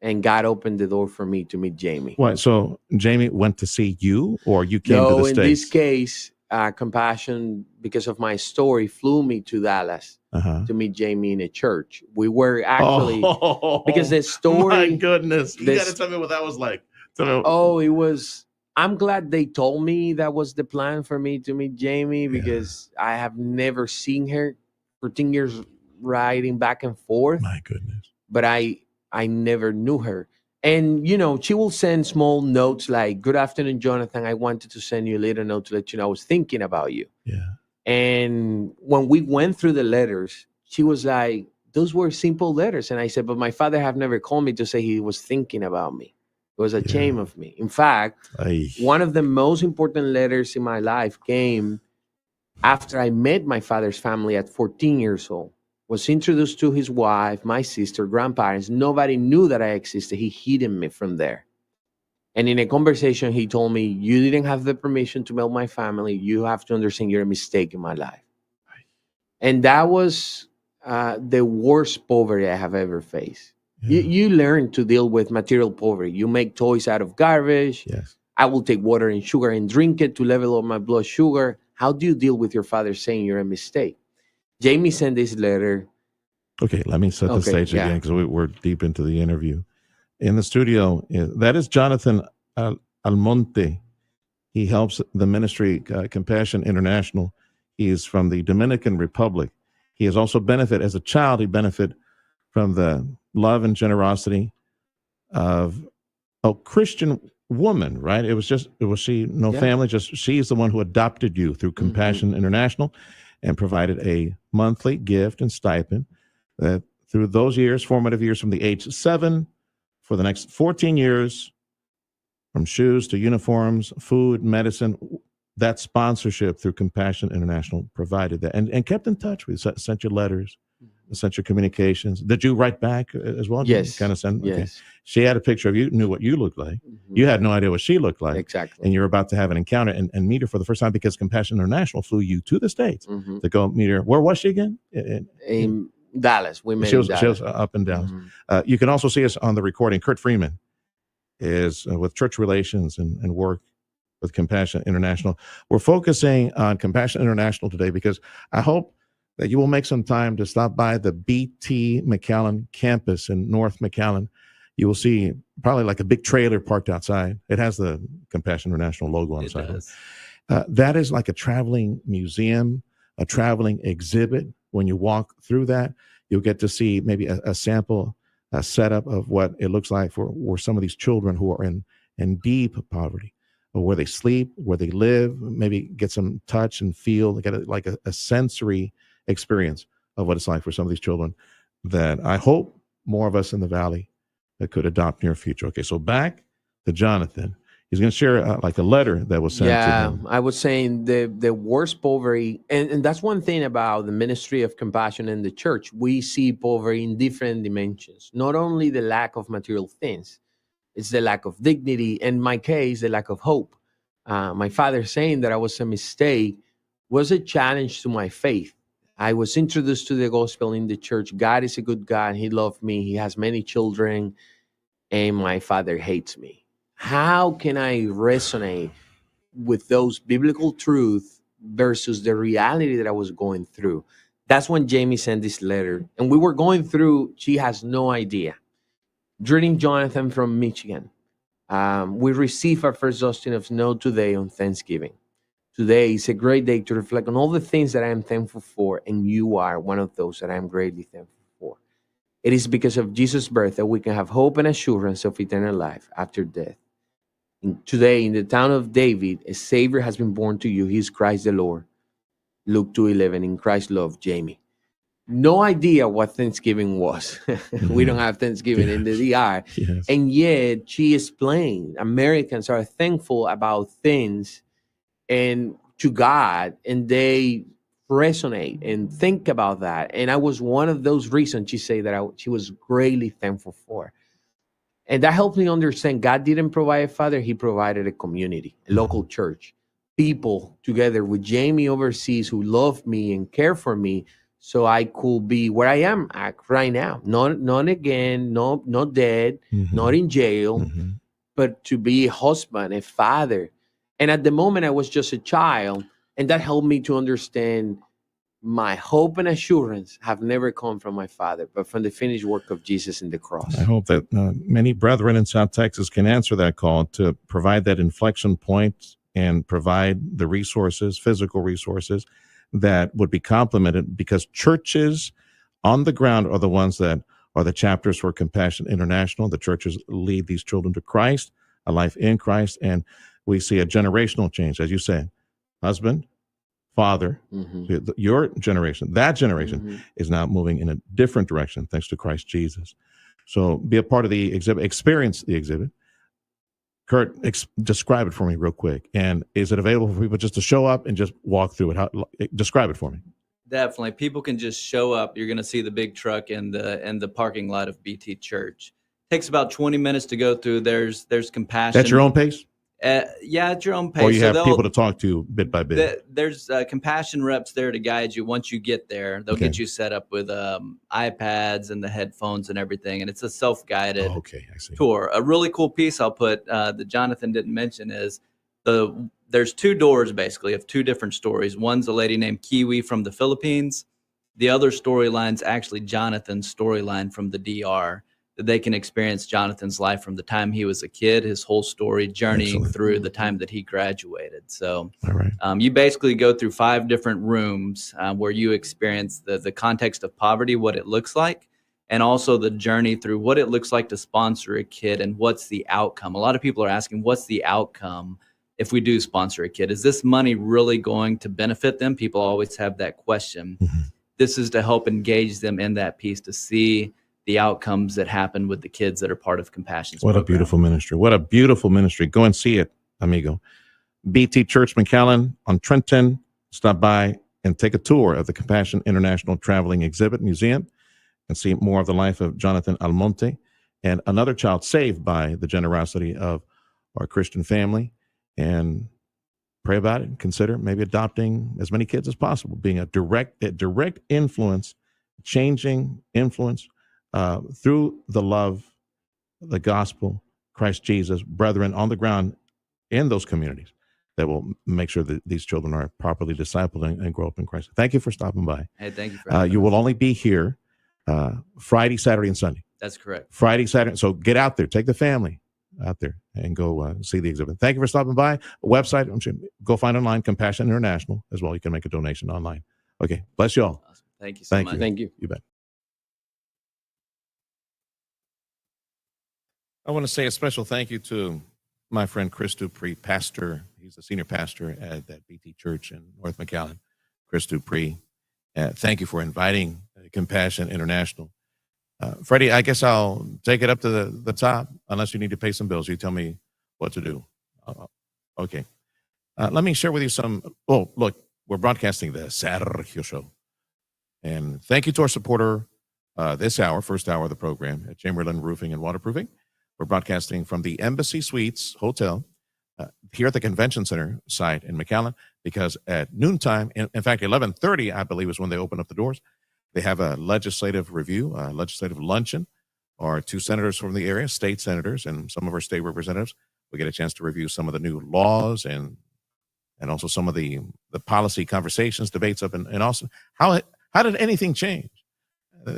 and God opened the door for me to meet Jamie. What? So Jamie went to see you, or you came to the States? No, in this case, Compassion, because of my story, flew me to Dallas to meet Jamie in a church. We were actually because the story. My goodness, you got to tell me what that was like. Oh, it was. I'm glad they told me that was the plan for me to meet Jamie, because I have never seen her for 10 years riding back and forth. My goodness. But I never knew her. And, you know, she will send small notes like, good afternoon, Jonathan. I wanted to send you a little note to let you know I was thinking about you. Yeah. And when we went through the letters, she was like, those were simple letters. And I said, but my father have never called me to say he was thinking about me. It was a shame of me. In fact, one of the most important letters in my life came after I met my father's family at 14 years old. Was introduced to his wife, my sister, grandparents. Nobody knew that I existed. He hidden me from there. And in a conversation, he told me, you didn't have the permission to meet my family. You have to understand you're a mistake in my life. And that was the worst poverty I have ever faced. You learn to deal with material poverty. You make toys out of garbage. Yes. I will take water and sugar and drink it to level up my blood sugar. How do you deal with your father saying you're a mistake? Jamie sent this letter. Okay, let me set the stage again because we're deep into the interview. In the studio, that is Jonathan Almonte. He helps the ministry Compassion International. He is from the Dominican Republic. He has also benefited, as a child, he benefited from the love and generosity of a Christian woman, right? It was she, family, just she's the one who adopted you through Compassion International and provided a monthly gift and stipend that through those years, formative years from the age 7 for the next 14 years, from shoes to uniforms, food, medicine, that sponsorship through Compassion International provided that and kept in touch with you, sent you letters, sent you communications. Did you write back as well? Yes. Kind of send? Yes. Okay. She had a picture of you, knew what you looked like. You had no idea what she looked like. Exactly. And you're about to have an encounter and meet her for the first time because Compassion International flew you to the States to go meet her. Where was she again? In Dallas. We met she in was Dallas. up and down. You can also see us on the recording. Kurt Freeman is with church relations and work with Compassion International. We're focusing on Compassion International today because I hope that you will make some time to stop by the BT McAllen campus in North McAllen. You will see probably like a big trailer parked outside. It has the Compassion International logo on the side. That is like a traveling museum, a traveling exhibit. When you walk through that, you'll get to see maybe a sample, a setup of what it looks like for some of these children who are in deep poverty, or where they sleep, where they live, maybe get some touch and feel, get a sensory experience of what it's like for some of these children that I hope more of us in the Valley that could adopt in your future. Okay, so back to Jonathan. He's going to share like a letter that was sent to him. I was saying the worst poverty, and that's one thing about the ministry of compassion in the church. We see poverty in different dimensions, not only the lack of material things, it's the lack of dignity. In my case, the lack of hope. My father saying that I was a mistake was a challenge to my faith. I was introduced to the gospel in the church. God is a good God. He loved me. He has many children, and my father hates me. How can I resonate with those biblical truths versus the reality that I was going through? That's when Jamie sent this letter, and we were going through, she has no idea. Greeting Jonathan from Michigan. We received our first dusting of snow today on Thanksgiving. Today is a great day to reflect on all the things that I am thankful for, and you are one of those that I am greatly thankful for. It is because of Jesus' birth that we can have hope and assurance of eternal life after death. And today, in the town of David, a Savior has been born to you. He is Christ the Lord. Luke 2:11, in Christ's love, Jamie. No idea what Thanksgiving was. We don't have Thanksgiving in the DR. Yes. And yet, she explained Americans are thankful about things and to God, and they resonate and think about that. And I was one of those reasons she said that she was greatly thankful for. And that helped me understand God didn't provide a father, he provided a community, a local church, people together with Jamie overseas who loved me and cared for me so I could be where I am at right now. Not again, not dead, not in jail, but to be a husband, a father. And at the moment, I was just a child, and that helped me to understand my hope and assurance have never come from my father, but from the finished work of Jesus in the cross. I hope that many brethren in South Texas can answer that call to provide that inflection point and provide the resources, physical resources, that would be complemented, because churches on the ground are the ones that are the chapters for Compassion International. The churches lead these children to Christ, a life in Christ, and we see a generational change, as you say, husband, father, your generation, that generation is now moving in a different direction thanks to Christ Jesus. So be a part of the exhibit, experience the exhibit. Kurt, describe it for me real quick. And is it available for people just to show up and just walk through it? Describe it for me. Definitely. People can just show up. You're going to see the big truck in the parking lot of BT Church. Takes about 20 minutes to go through. There's compassion. That's your own pace? Yeah, at your own pace. Or you So have they'll- people to talk to bit by bit? There's compassion reps there to guide you. Once you get there, they'll get you set up with iPads and the headphones and everything. And it's a self-guided tour. A really cool piece I'll put that Jonathan didn't mention is there's two doors basically of two different stories. One's a lady named Kiwi from the Philippines. The other storyline's actually Jonathan's storyline from the DR. That they can experience Jonathan's life from the time he was a kid, his whole story, journeying through the time that he graduated. So you basically go through 5 different rooms where you experience the context of poverty, what it looks like, and also the journey through what it looks like to sponsor a kid and what's the outcome. A lot of people are asking, what's the outcome if we do sponsor a kid? Is this money really going to benefit them? People always have that question. This is to help engage them in that piece to see the outcomes that happen with the kids that are part of Compassion's What program. a beautiful ministry. What a beautiful ministry. Go and see it, amigo. BT Church McAllen on Trenton. Stop by and take a tour of the Compassion International Traveling Exhibit Museum and see more of the life of Jonathan Almonte and another child saved by the generosity of our Christian family. And pray about it and consider maybe adopting as many kids as possible, being a direct influence, changing influence through the love, the gospel, Christ Jesus, brethren on the ground in those communities that will make sure that these children are properly discipled and grow up in Christ. Thank you for stopping by. Hey, thank you for having You us. will only be here Friday, Saturday, and Sunday. That's correct. Friday, Saturday. So get out there, take the family out there and go see the exhibit. Thank you for stopping by. Website, I'm sure, go find online, Compassion International as well. You can make a donation online. Okay, bless you all. Awesome. Thank you so much. Thank you. You bet. I want to say a special thank you to my friend Chris Dupree, pastor. He's the senior pastor at that BT Church in North McAllen. Chris Dupree, thank you for inviting Compassion International. Freddie, I guess I'll take it up to the top, unless you need to pay some bills. You tell me what to do. Okay. Let me share with you some. Oh, look, we're broadcasting the Sergio Show. And thank you to our supporter this hour, first hour of the program at Chamberlain Roofing and Waterproofing. We're broadcasting from the Embassy Suites Hotel here at the Convention Center site in McAllen, because at noontime, in fact, 11:30, I believe, is when they open up the doors. They have a legislative review, a legislative luncheon. Our 2 senators from the area, state senators, and some of our state representatives, we get a chance to review some of the new laws and also some of the policy conversations, debates up in Austin. How did anything change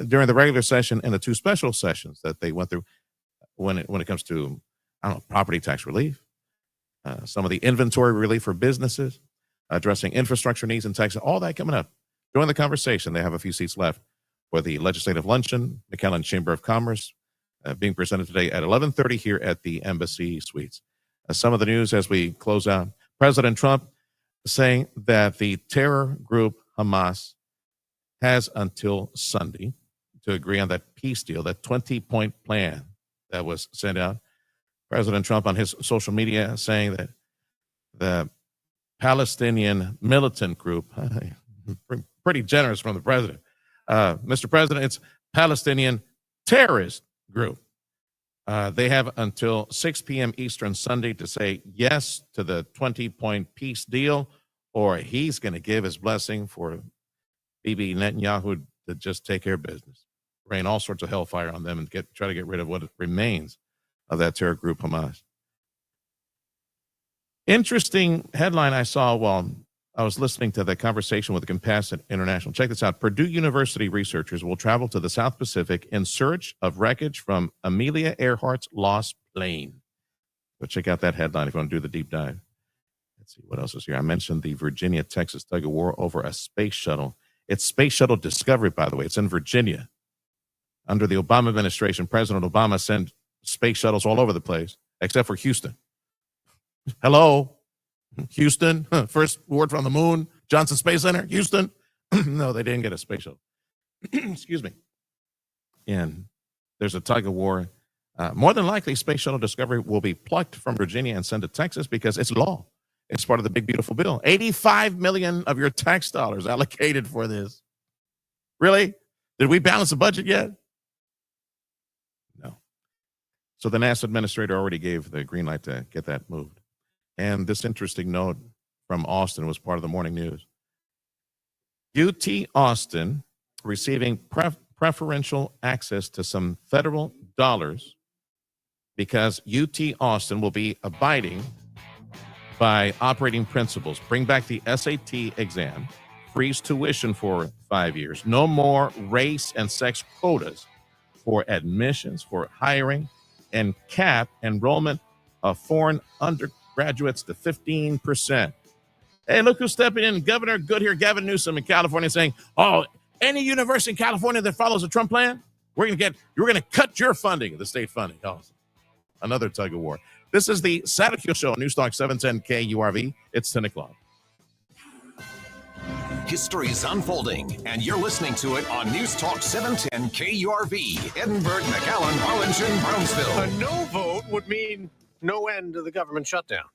during the regular session and the 2 special sessions that they went through when it comes to, I don't know, property tax relief, some of the inventory relief for businesses, addressing infrastructure needs in Texas, all that coming up. Join the conversation. They have a few seats left for the legislative luncheon, McAllen Chamber of Commerce, being presented today at 11:30 here at the Embassy Suites. Some of the news as we close out. President Trump saying that the terror group Hamas has until Sunday to agree on that peace deal, that 20-point plan that was sent out. President Trump on his social media saying that the Palestinian militant group, pretty generous from the president. Mr. President, it's Palestinian terrorist group. They have until 6 p.m. Eastern Sunday to say yes to the 20-point peace deal, or he's going to give his blessing for Bibi Netanyahu to just take care of business, rain all sorts of hellfire on them and try to get rid of what remains of that terror group Hamas. Interesting headline I saw while I was listening to the conversation with the Compassion International. Check this out. Purdue University researchers will travel to the South Pacific in search of wreckage from Amelia Earhart's lost plane. Go check out that headline if you want to do the deep dive. Let's see what else is here. I mentioned the Virginia-Texas tug-of-war over a space shuttle. It's Space Shuttle Discovery, by the way. It's in Virginia. Under the Obama administration, President Obama sent space shuttles all over the place, except for Houston. Hello, Houston, first word from the moon, Johnson Space Center, Houston. No, they didn't get a space shuttle. Excuse me. And there's a tug of war. More than likely, Space Shuttle Discovery will be plucked from Virginia and sent to Texas because it's law. It's part of the big, beautiful bill. $85 million of your tax dollars allocated for this. Really? Did we balance the budget yet? No. So the NASA administrator already gave the green light to get that moved. And this interesting note from Austin was part of the morning news. UT Austin receiving preferential access to some federal dollars because UT Austin will be abiding by operating principles. Bring back the SAT exam, freeze tuition for 5 years, no more race and sex quotas for admissions, for hiring, and cap enrollment of foreign undergraduates to 15%. Hey, look who's stepping in. Governor Goodyear, Gavin Newsom in California, saying, "Oh, any university in California that follows the Trump plan, you're going to cut your funding, the state funding." Oh, another tug of war. This is the Sergio Show, News Talk 710 KURV. It's 10 o'clock. History is unfolding, and you're listening to it on News Talk 710 KURV, Edinburgh, McAllen, Harlingen, Brownsville. A no vote would mean no end to the government shutdown.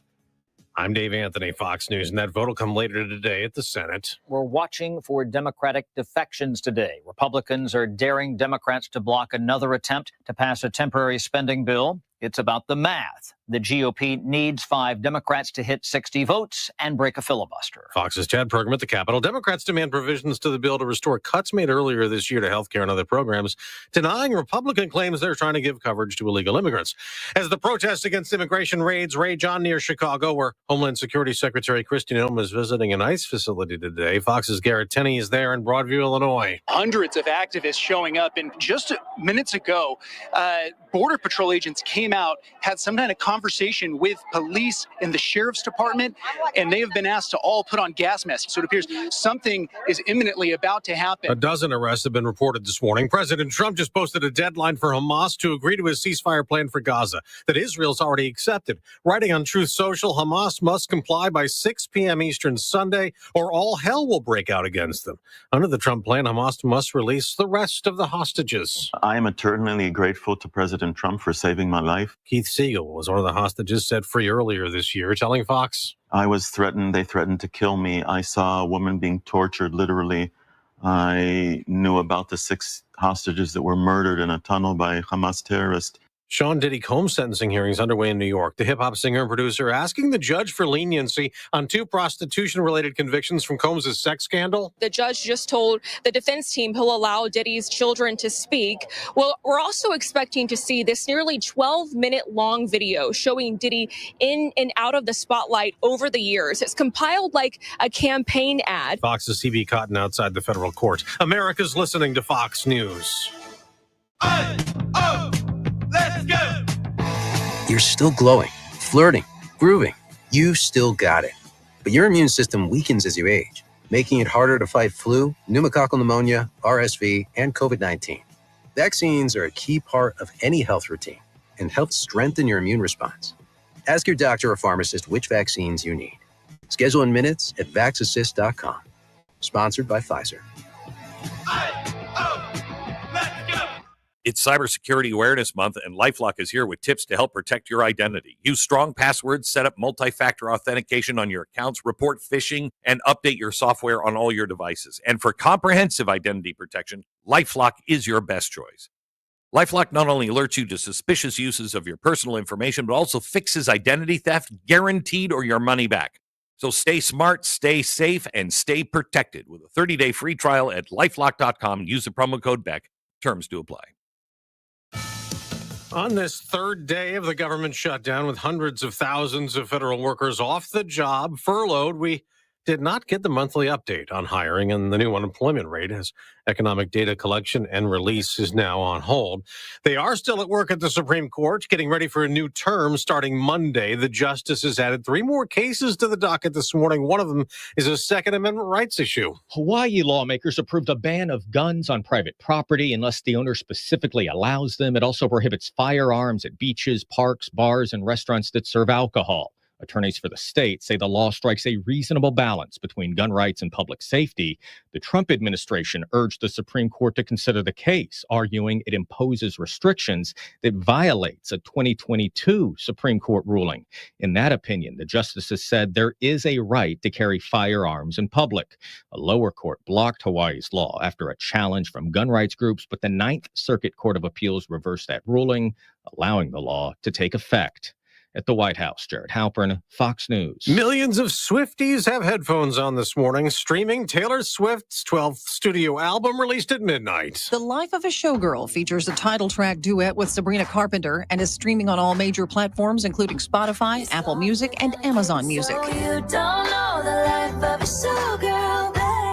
I'm Dave Anthony, Fox News, and that vote will come later today at the Senate. We're watching for Democratic defections today. Republicans are daring Democrats to block another attempt to pass a temporary spending bill. It's about the math. The GOP needs 5 Democrats to hit 60 votes and break a filibuster. Fox's Chad Pergam at the Capitol. Democrats demand provisions to the bill to restore cuts made earlier this year to health care and other programs, denying Republican claims they're trying to give coverage to illegal immigrants. As the protests against immigration raids rage on near Chicago, where Homeland Security Secretary Kristi Noem is visiting an ICE facility today, Fox's Garrett Tenney is there in Broadview, Illinois. Hundreds of activists showing up, and just minutes ago, Border Patrol agents came out, had some kind of conversation with police and the sheriff's department, and they have been asked to all put on gas masks. So it appears something is imminently about to happen. A dozen arrests have been reported this morning. President Trump just posted a deadline for Hamas to agree to his ceasefire plan for Gaza that Israel's already accepted. Writing on Truth Social, Hamas must comply by 6 p.m. Eastern Sunday, or all hell will break out against them. Under the Trump plan, Hamas must release the rest of the hostages. I am eternally grateful to President Trump for saving my life. Keith Siegel was one of the hostages set free earlier this year, telling Fox, I was threatened. They threatened to kill me. I saw a woman being tortured, literally. I knew about the 6 hostages that were murdered in a tunnel by Hamas terrorists. Sean Diddy Combs sentencing hearings underway in New York. The hip-hop singer and producer asking the judge for leniency on 2 prostitution-related convictions from Combs' sex scandal. The judge just told the defense team he'll allow Diddy's children to speak. Well, we're also expecting to see this nearly 12-minute-long video showing Diddy in and out of the spotlight over the years. It's compiled like a campaign ad. Fox's CB Cotton outside the federal court. America's listening to Fox News. Let's go! You're still glowing, flirting, grooving. You still got it. But your immune system weakens as you age, making it harder to fight flu, pneumococcal pneumonia, RSV, and COVID-19. Vaccines are a key part of any health routine and help strengthen your immune response. Ask your doctor or pharmacist which vaccines you need. Schedule in minutes at vaxassist.com. Sponsored by Pfizer. It's Cybersecurity Awareness Month, and LifeLock is here with tips to help protect your identity. Use strong passwords, set up multi-factor authentication on your accounts, report phishing, and update your software on all your devices. And for comprehensive identity protection, LifeLock is your best choice. LifeLock not only alerts you to suspicious uses of your personal information, but also fixes identity theft, guaranteed, or your money back. So stay smart, stay safe, and stay protected with a 30-day free trial at LifeLock.com. Use the promo code BECK. Terms do apply. On this third day of the government shutdown, with hundreds of thousands of federal workers off the job, furloughed, we did not get the monthly update on hiring and the new unemployment rate, as economic data collection and release is now on hold. They are still at work at the Supreme Court, getting ready for a new term starting Monday. The justices added 3 more cases to the docket this morning. One of them is a Second Amendment rights issue. Hawaii lawmakers approved a ban of guns on private property unless the owner specifically allows them. It also prohibits firearms at beaches, parks, bars, and restaurants that serve alcohol. Attorneys for the state say the law strikes a reasonable balance between gun rights and public safety. The Trump administration urged the Supreme Court to consider the case, arguing it imposes restrictions that violates a 2022 Supreme Court ruling. In that opinion, the justices said there is a right to carry firearms in public. A lower court blocked Hawaii's law after a challenge from gun rights groups, but the Ninth Circuit Court of Appeals reversed that ruling, allowing the law to take effect. at the White House. Jared Halpern, Fox News. Millions of Swifties have headphones on this morning, streaming Taylor Swift's 12th studio album released at midnight. The Life of a Showgirl features a title track duet with Sabrina Carpenter and is streaming on all major platforms, including Spotify, Apple Music, and Amazon Music.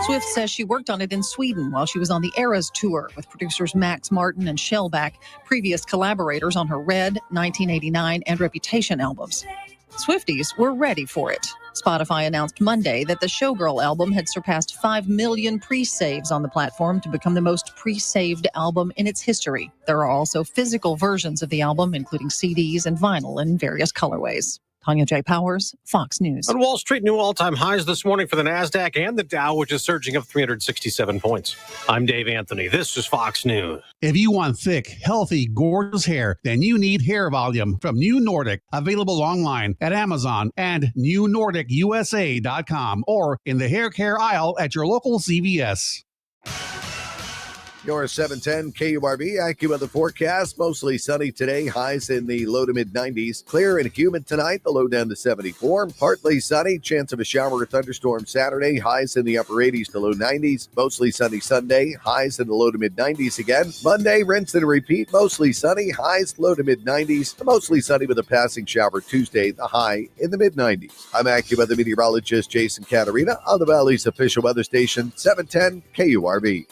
Swift says she worked on it in Sweden while she was on the Eras tour with producers Max Martin and Shellback, previous collaborators on her Red, 1989, and Reputation albums. Swifties were ready for it. Spotify announced Monday that the Showgirl album had surpassed 5 million pre-saves on the platform to become the most pre-saved album in its history. There are also physical versions of the album, including CDs and vinyl in various colorways. Tanya J. Powers, Fox News. On Wall Street, new all-time highs this morning for the NASDAQ and the Dow, which is surging up 367 points. I'm Dave Anthony. This is Fox News. If you want thick, healthy, gorgeous hair, then you need Hair Volume from New Nordic, available online at Amazon and newnordicusa.com or in the hair care aisle at your local CVS. Your 710 KURV AccuWeather forecast. Mostly sunny today. Highs in the low to mid 90s. Clear and humid tonight. The low down to 74. Partly sunny. Chance of a shower or thunderstorm Saturday. Highs in the upper 80s to low 90s. Mostly sunny Sunday. Highs in the low to mid 90s again. Monday, rinse and repeat. Mostly sunny. Highs low to mid 90s. Mostly sunny with a passing shower Tuesday. The high in the mid 90s. I'm AccuWeather meteorologist Jason Caterina on the Valley's official weather station, 710 KURV.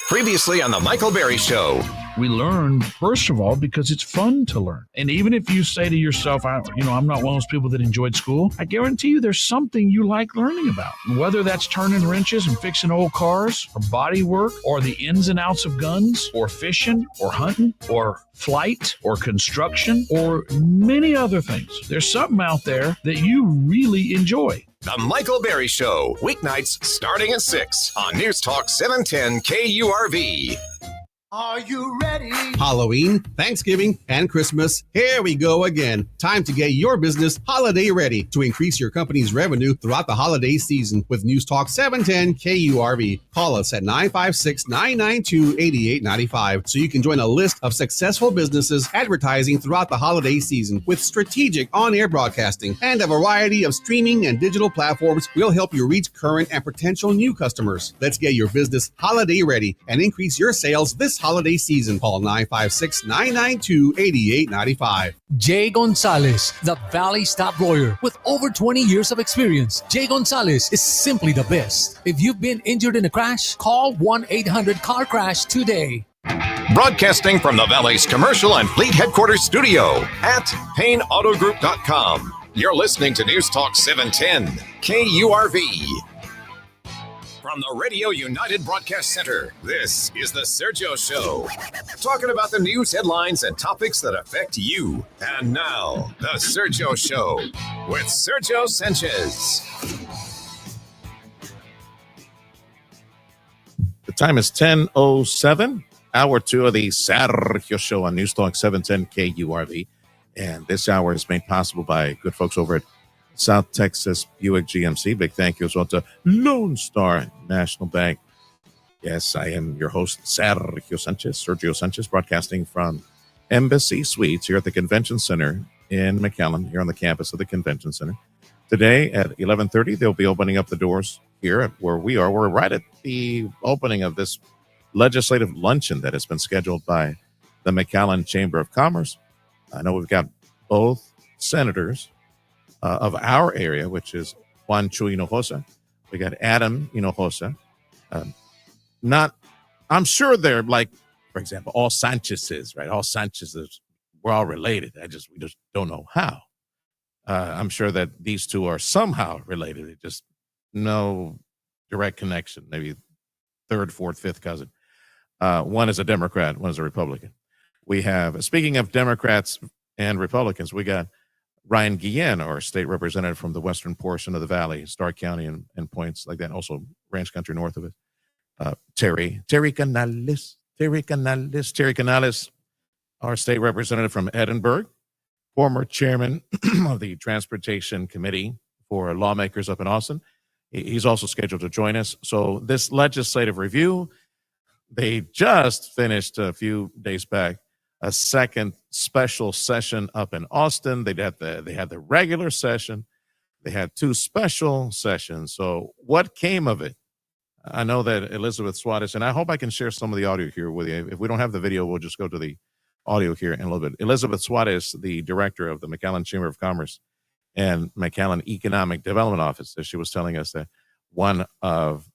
Previously on the Michael Berry Show. We learn, first of all, because it's fun to learn. And even if you say to yourself, I'm not one of those people that enjoyed school, I guarantee you there's something you like learning about. Whether that's turning wrenches and fixing old cars, or body work, or the ins and outs of guns, or fishing, or hunting, or flight, or construction, or many other things. There's something out there that you really enjoy. The Michael Berry Show, weeknights starting at 6 on News Talk 710 KURV. Are you ready? Halloween, Thanksgiving, and Christmas. Here we go again. Time to get your business holiday ready to increase your company's revenue throughout the holiday season with News Talk 710 KURV. Call us at 956-992-8895 so you can join a list of successful businesses advertising throughout the holiday season with strategic on-air broadcasting and a variety of streaming and digital platforms will help you reach current and potential new customers. Let's get your business holiday ready and increase your sales this holiday season. Call 956-992-8895. Jay Gonzalez, the Valley's top lawyer with over 20 years of experience. Jay Gonzalez is simply the best. If you've been injured in a crash, call 1-800-CAR-CRASH today. Broadcasting from the Valley's commercial and fleet headquarters studio at PayneAutoGroup.com. You're listening to News Talk 710 KURV. From the Radio United Broadcast Center, this is the Sergio Show. Talking about the news headlines and topics that affect you. And now, the Sergio Show with Sergio Sanchez. The time is 10:07, hour 2 of the Sergio Show on News Talk 710 KURV. And this hour is made possible by good folks over at South Texas Buick GMC. Big thank you as well to Lone Star National Bank. Yes, I am your host, Sergio Sanchez, broadcasting from Embassy Suites here at the Convention Center in McAllen, here on the campus of the Convention Center. Today at 11:30, they'll be opening up the doors here at where we are. We're right at the opening of this legislative luncheon that has been scheduled by the McAllen Chamber of Commerce. I know we've got both senators of our area, which is Juan Chuy Hinojosa. We got Adam Hinojosa. I'm sure they're like, for example, all Sanchez's, right? All Sanchez's, we're all related. We just don't know how. I'm sure that these two are somehow related. They just no direct connection, maybe third, fourth, fifth cousin. One is a Democrat, one is a Republican. We have, speaking of Democrats and Republicans, we got Ryan Guillen, our state representative from the western portion of the valley, Stark County and points like that, also ranch country north of it. Terry Canales, our state representative from Edinburgh, former chairman of the Transportation Committee for lawmakers up in Austin. He's also scheduled to join us. So this legislative review, they just finished a few days back a second special session up in Austin. They had the regular session. They had 2 special sessions. So what came of it? I know that Elizabeth Suarez, and I hope I can share some of the audio here with you. If we don't have the video, we'll just go to the audio here in a little bit. Elizabeth Suarez, the director of the McAllen Chamber of Commerce and McAllen Economic Development Office, as she was telling us that one of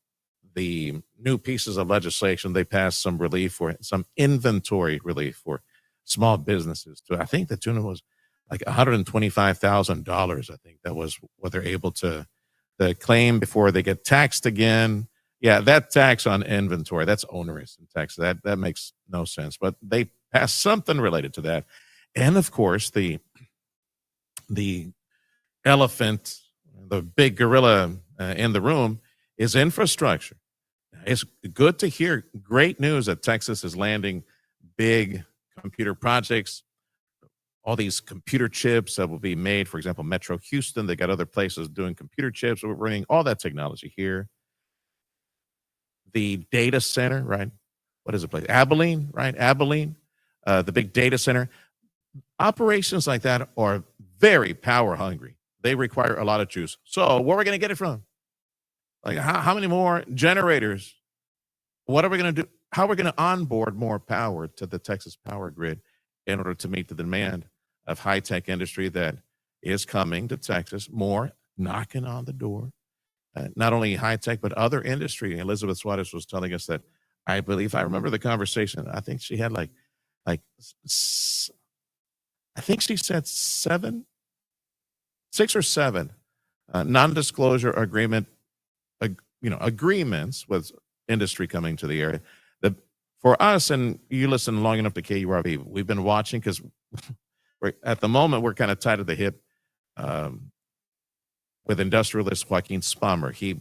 the new pieces of legislation, they passed some relief for some inventory relief for small businesses. I think the tune was like $125,000. I think that was what they're able to claim before they get taxed again. Yeah, that tax on inventory, that's onerous in Texas. That makes no sense. But they passed something related to that. And of course, the elephant, the big gorilla in the room is infrastructure. It's good to hear great news that Texas is landing big computer projects, all these computer chips that will be made. For example, Metro Houston, they got other places doing computer chips. We're bringing all that technology here. The data center, right? What is the place? Abilene, right? Abilene, the big data center. Operations like that are very power hungry. They require a lot of juice. So where are we going to get it from? Like how many more generators? What are we going to do? How are we going to onboard more power to the Texas power grid in order to meet the demand of high-tech industry that is coming to Texas, more knocking on the door? Not only high-tech, but other industry. Elizabeth Suarez was telling us that, I believe, I remember the conversation, I think she had I think she said 6 or 7 non-disclosure agreements with industry coming to the area. For us, and you listen long enough to KURV, we've been watching because at the moment we're kind of tied at the hip with industrialist Joaquin Spammer. He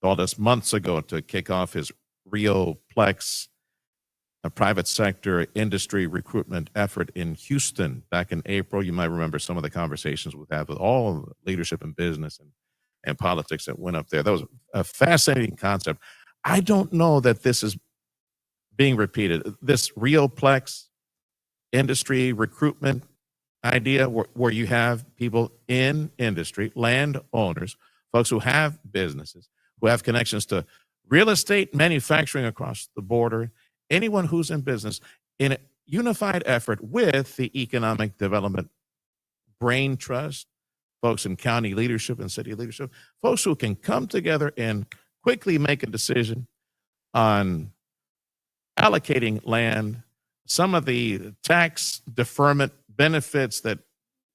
called us months ago to kick off his Rioplex, a private sector industry recruitment effort in Houston back in April. You might remember some of the conversations we've had with all of the leadership in business and politics that went up there. That was a fascinating concept. I don't know that this is being repeated. This Rioplex industry recruitment idea where you have people in industry, landowners, folks who have businesses, who have connections to real estate, manufacturing across the border, anyone who's in business in a unified effort with the economic development brain trust, folks in county leadership and city leadership, folks who can come together and quickly make a decision on allocating land, some of the tax deferment benefits that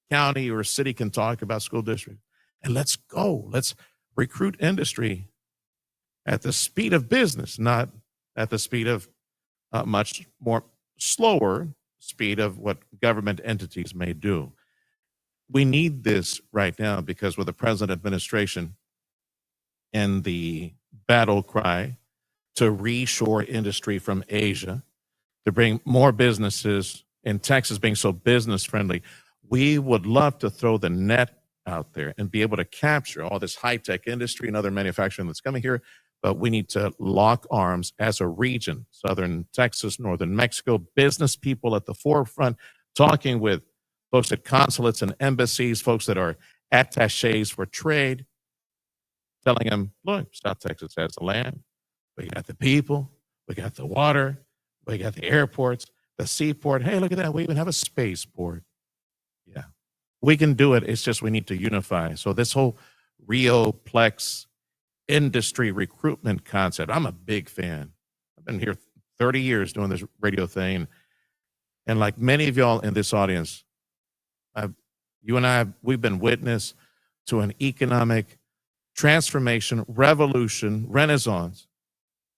county or city can talk about school district. And let's go. Let's recruit industry at the speed of business, not at the speed of much more slower speed of what government entities may do. We need this right now because with the present administration and the battle cry to reshore industry from Asia, to bring more businesses in Texas being so business friendly, we would love to throw the net out there and be able to capture all this high-tech industry and other manufacturing that's coming here. But we need to lock arms as a region, Southern Texas, Northern Mexico, business people at the forefront, talking with folks at consulates and embassies, folks that are attachés for trade, telling them, look, South Texas has the land. We got the people, we got the water, we got the airports, the seaport. Hey, look at that. We even have a spaceport. Yeah, we can do it. It's just we need to unify. So this whole Rioplex industry recruitment concept, I'm a big fan. I've been here 30 years doing this radio thing. And like many of y'all in this audience, you and I, we've been witness to an economic transformation, revolution, renaissance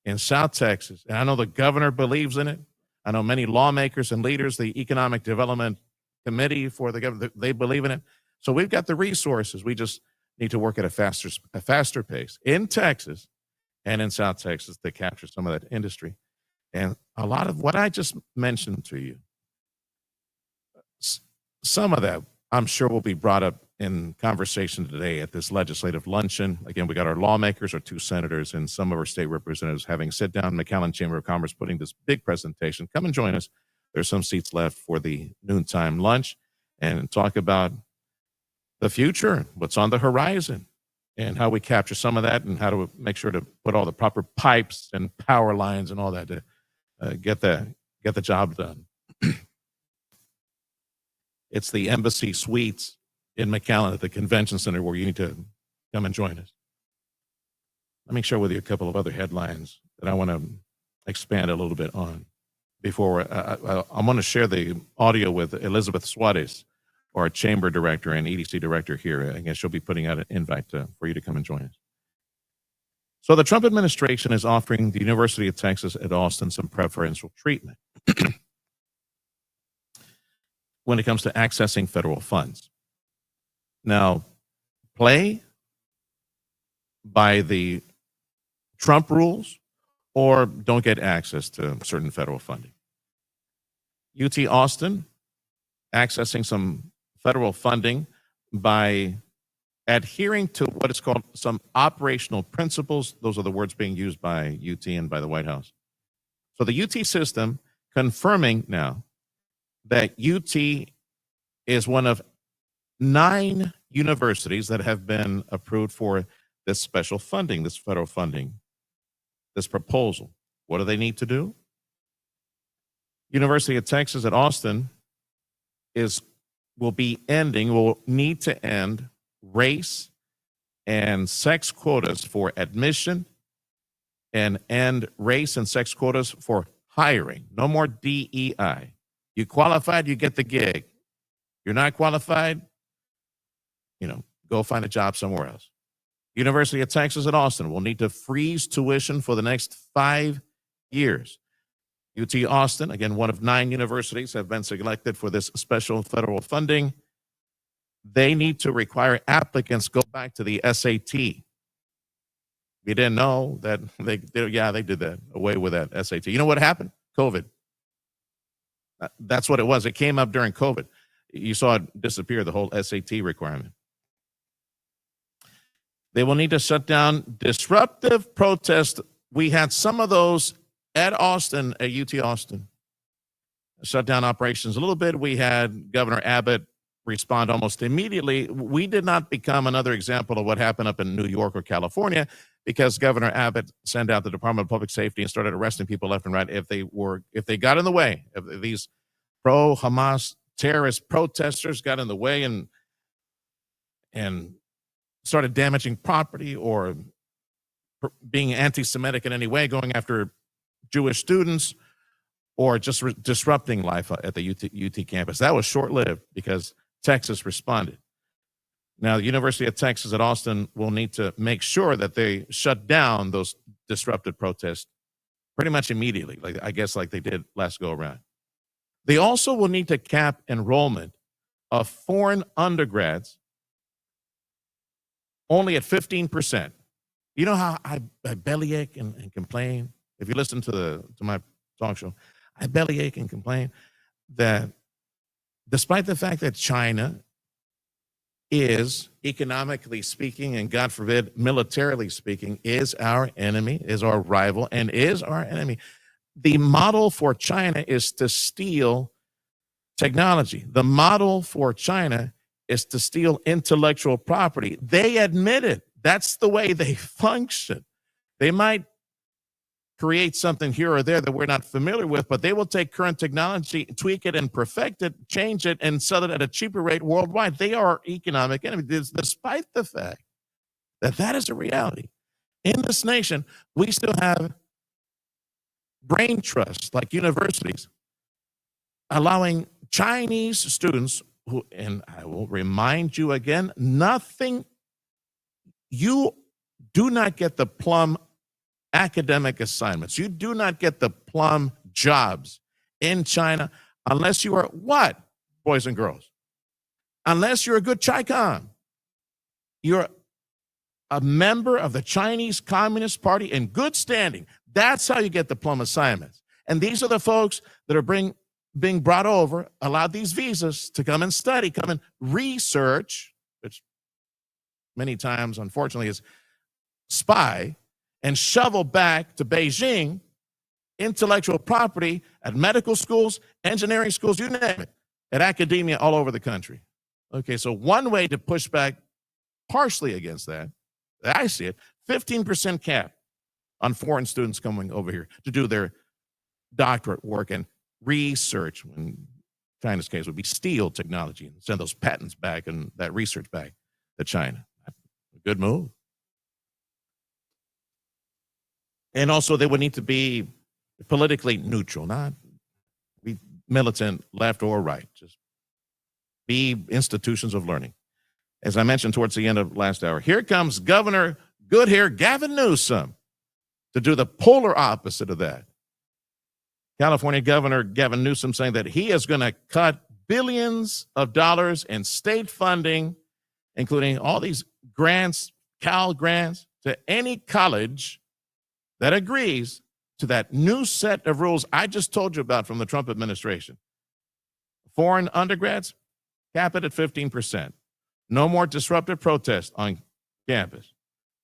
in South Texas. And I know the governor believes in it. I know many lawmakers and leaders, the Economic Development Committee for the government, they believe in it. So we've got the resources. We just need to work at a faster pace in Texas and in South Texas to capture some of that industry. And a lot of what I just mentioned to you, some of that I'm sure will be brought up in conversation today at this legislative luncheon. Again, we got our lawmakers, our 2 senators, and some of our state representatives having sit down. McAllen Chamber of Commerce putting this big presentation. Come and join us There's some seats left for the noontime lunch and talk about the future, what's on the horizon, and how we capture some of that and how to make sure to put all the proper pipes and power lines and all that to get the job done. It's the Embassy Suites in McAllen at the Convention Center where you need to come and join us. Let me share with you a couple of other headlines that I want to expand a little bit on before I want to share the audio with Elizabeth Suarez, our chamber director and EDC director here. I guess she'll be putting out an invite for you to come and join us. So the Trump administration is offering the University of Texas at Austin some preferential treatment when it comes to accessing federal funds. Now, play by the Trump rules or don't get access to certain federal funding. UT Austin accessing some federal funding by adhering to what is called some operational principles. Those are the words being used by UT and by the White House. So the UT system confirming now that UT is one of 9 universities that have been approved for this special funding, this federal funding, this proposal. What do they need to do? University of Texas at Austin will need to end race and sex quotas for admission and end race and sex quotas for hiring. No more DEI. You qualified, you get the gig. You're not qualified, go find a job somewhere else. University of Texas at Austin will need to freeze tuition for the next 5 years. UT Austin, again, one of 9 universities have been selected for this special federal funding. They need to require applicants go back to the SAT. You didn't know that they did that, away with that SAT. You know what happened? COVID. That's what it was. It came up during COVID. You saw it disappear, the whole SAT requirement. They will need to shut down disruptive protests. We had some of those at Austin, at UT Austin. Shut down operations a little bit. We had Governor Abbott respond almost immediately. We did not become another example of what happened up in New York or California because Governor Abbott sent out the Department of Public Safety and started arresting people left and right if they got in the way. If these pro-Hamas terrorist protesters got in the way and started damaging property or being anti-Semitic in any way, going after Jewish students, or just disrupting life at the UT campus. That was short-lived because Texas responded. Now, the University of Texas at Austin will need to make sure that they shut down those disrupted protests pretty much immediately, like they did last go-around. They also will need to cap enrollment of foreign undergrads only at 15%. You know how I bellyache and complain? If you listen to my talk show, I bellyache and complain that despite the fact that China is, economically speaking, and God forbid, militarily speaking, is our enemy, is our rival, and is our enemy, the model for China is to steal technology. The model for China is to steal intellectual property. They admit it. That's the way they function. They might create something here or there that we're not familiar with, but they will take current technology, tweak it and perfect it, change it, and sell it at a cheaper rate worldwide. They are our economic enemy, despite the fact that that is a reality. In this nation, we still have brain trusts like universities allowing Chinese students who, and I will remind you again, you do not get the plum academic assignments. You do not get the plum jobs in China unless you are what, boys and girls? Unless you're a good Chi-Com. You're a member of the Chinese Communist Party in good standing. That's how you get the plum assignments. And these are the folks that are being brought over, allowed these visas to come and study, come and research, which many times, unfortunately, is spy, and shovel back to Beijing intellectual property at medical schools, engineering schools, you name it, at academia all over the country. Okay, so one way to push back partially against that, I see it, 15% cap on foreign students coming over here to do their doctorate work and research. In China's case would be steal technology and send those patents back and that research back to China. A good move. And also they would need to be politically neutral, not be militant left or right, just be institutions of learning. As I mentioned towards the end of last hour, here comes Governor Goodhair Gavin Newsom to do the polar opposite of that. California Governor Gavin Newsom saying that he is going to cut billions of dollars in state funding, including all these grants, Cal grants, to any college that agrees to that new set of rules I just told you about from the Trump administration. Foreign undergrads, cap it at 15%. No more disruptive protests on campus.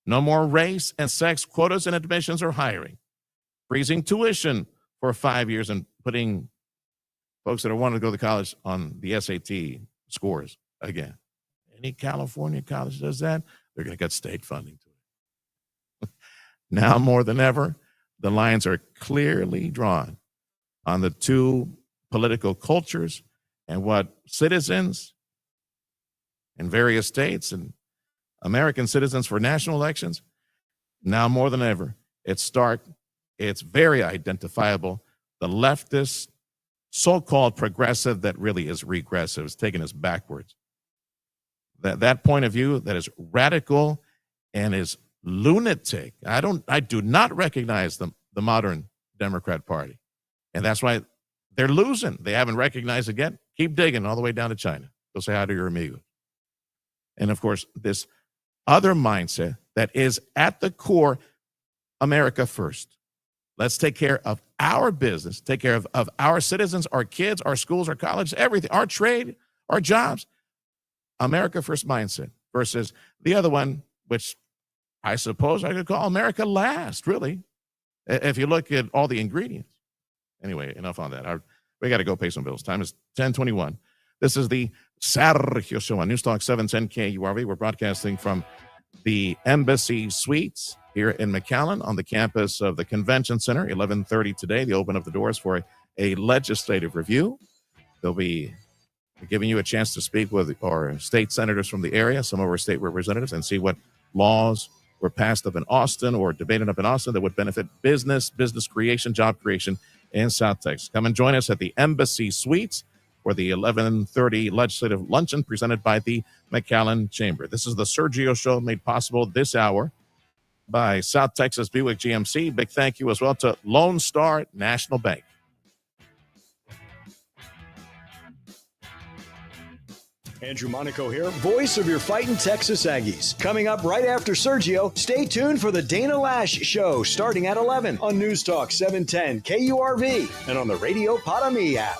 No more race and sex quotas in admissions or hiring. Freezing tuition for 5 years and putting folks that are wanting to go to college on the SAT scores again. Any California college does that, they're going to get state funding to it. Now more than ever, the lines are clearly drawn on the two political cultures and what citizens in various states and American citizens for national elections, now more than ever, it's stark, it's very identifiable. The leftist, so-called progressive that really is regressive, is taking us backwards. That point of view that is radical and is lunatic. I do not recognize the modern Democrat Party. And that's why they're losing. They haven't recognized it yet. Keep digging all the way down to China. Go say hi to your amigo. And of course, this other mindset that is at the core, America first. Let's take care of our business, take care of our citizens, our kids, our schools, our colleges, everything, our trade, our jobs. America first mindset versus the other one, which I suppose I could call America last, really, if you look at all the ingredients. Anyway, enough on that. We got to go pay some bills. Time is 10:21. This is the Sergio Show on Newstalk 710 KURV. We're broadcasting from the Embassy Suites here in McAllen on the campus of the Convention Center. 11:30 today, they open up the doors for a legislative review. They'll be giving you a chance to speak with our state senators from the area, some of our state representatives, and see what laws were passed up in Austin or debated up in Austin that would benefit business creation, job creation in South Texas. Come and join us at the Embassy Suites for the 11:30 legislative luncheon presented by the McAllen Chamber. This is the Sergio Show, made possible this hour by South Texas Buick GMC. Big thank you as well to Lone Star National Bank. Andrew Monaco here, voice of your fighting Texas Aggies. Coming up right after Sergio, stay tuned for the Dana Lash Show starting at 11 on News Talk 710 KURV and on the Radio Para-Me app.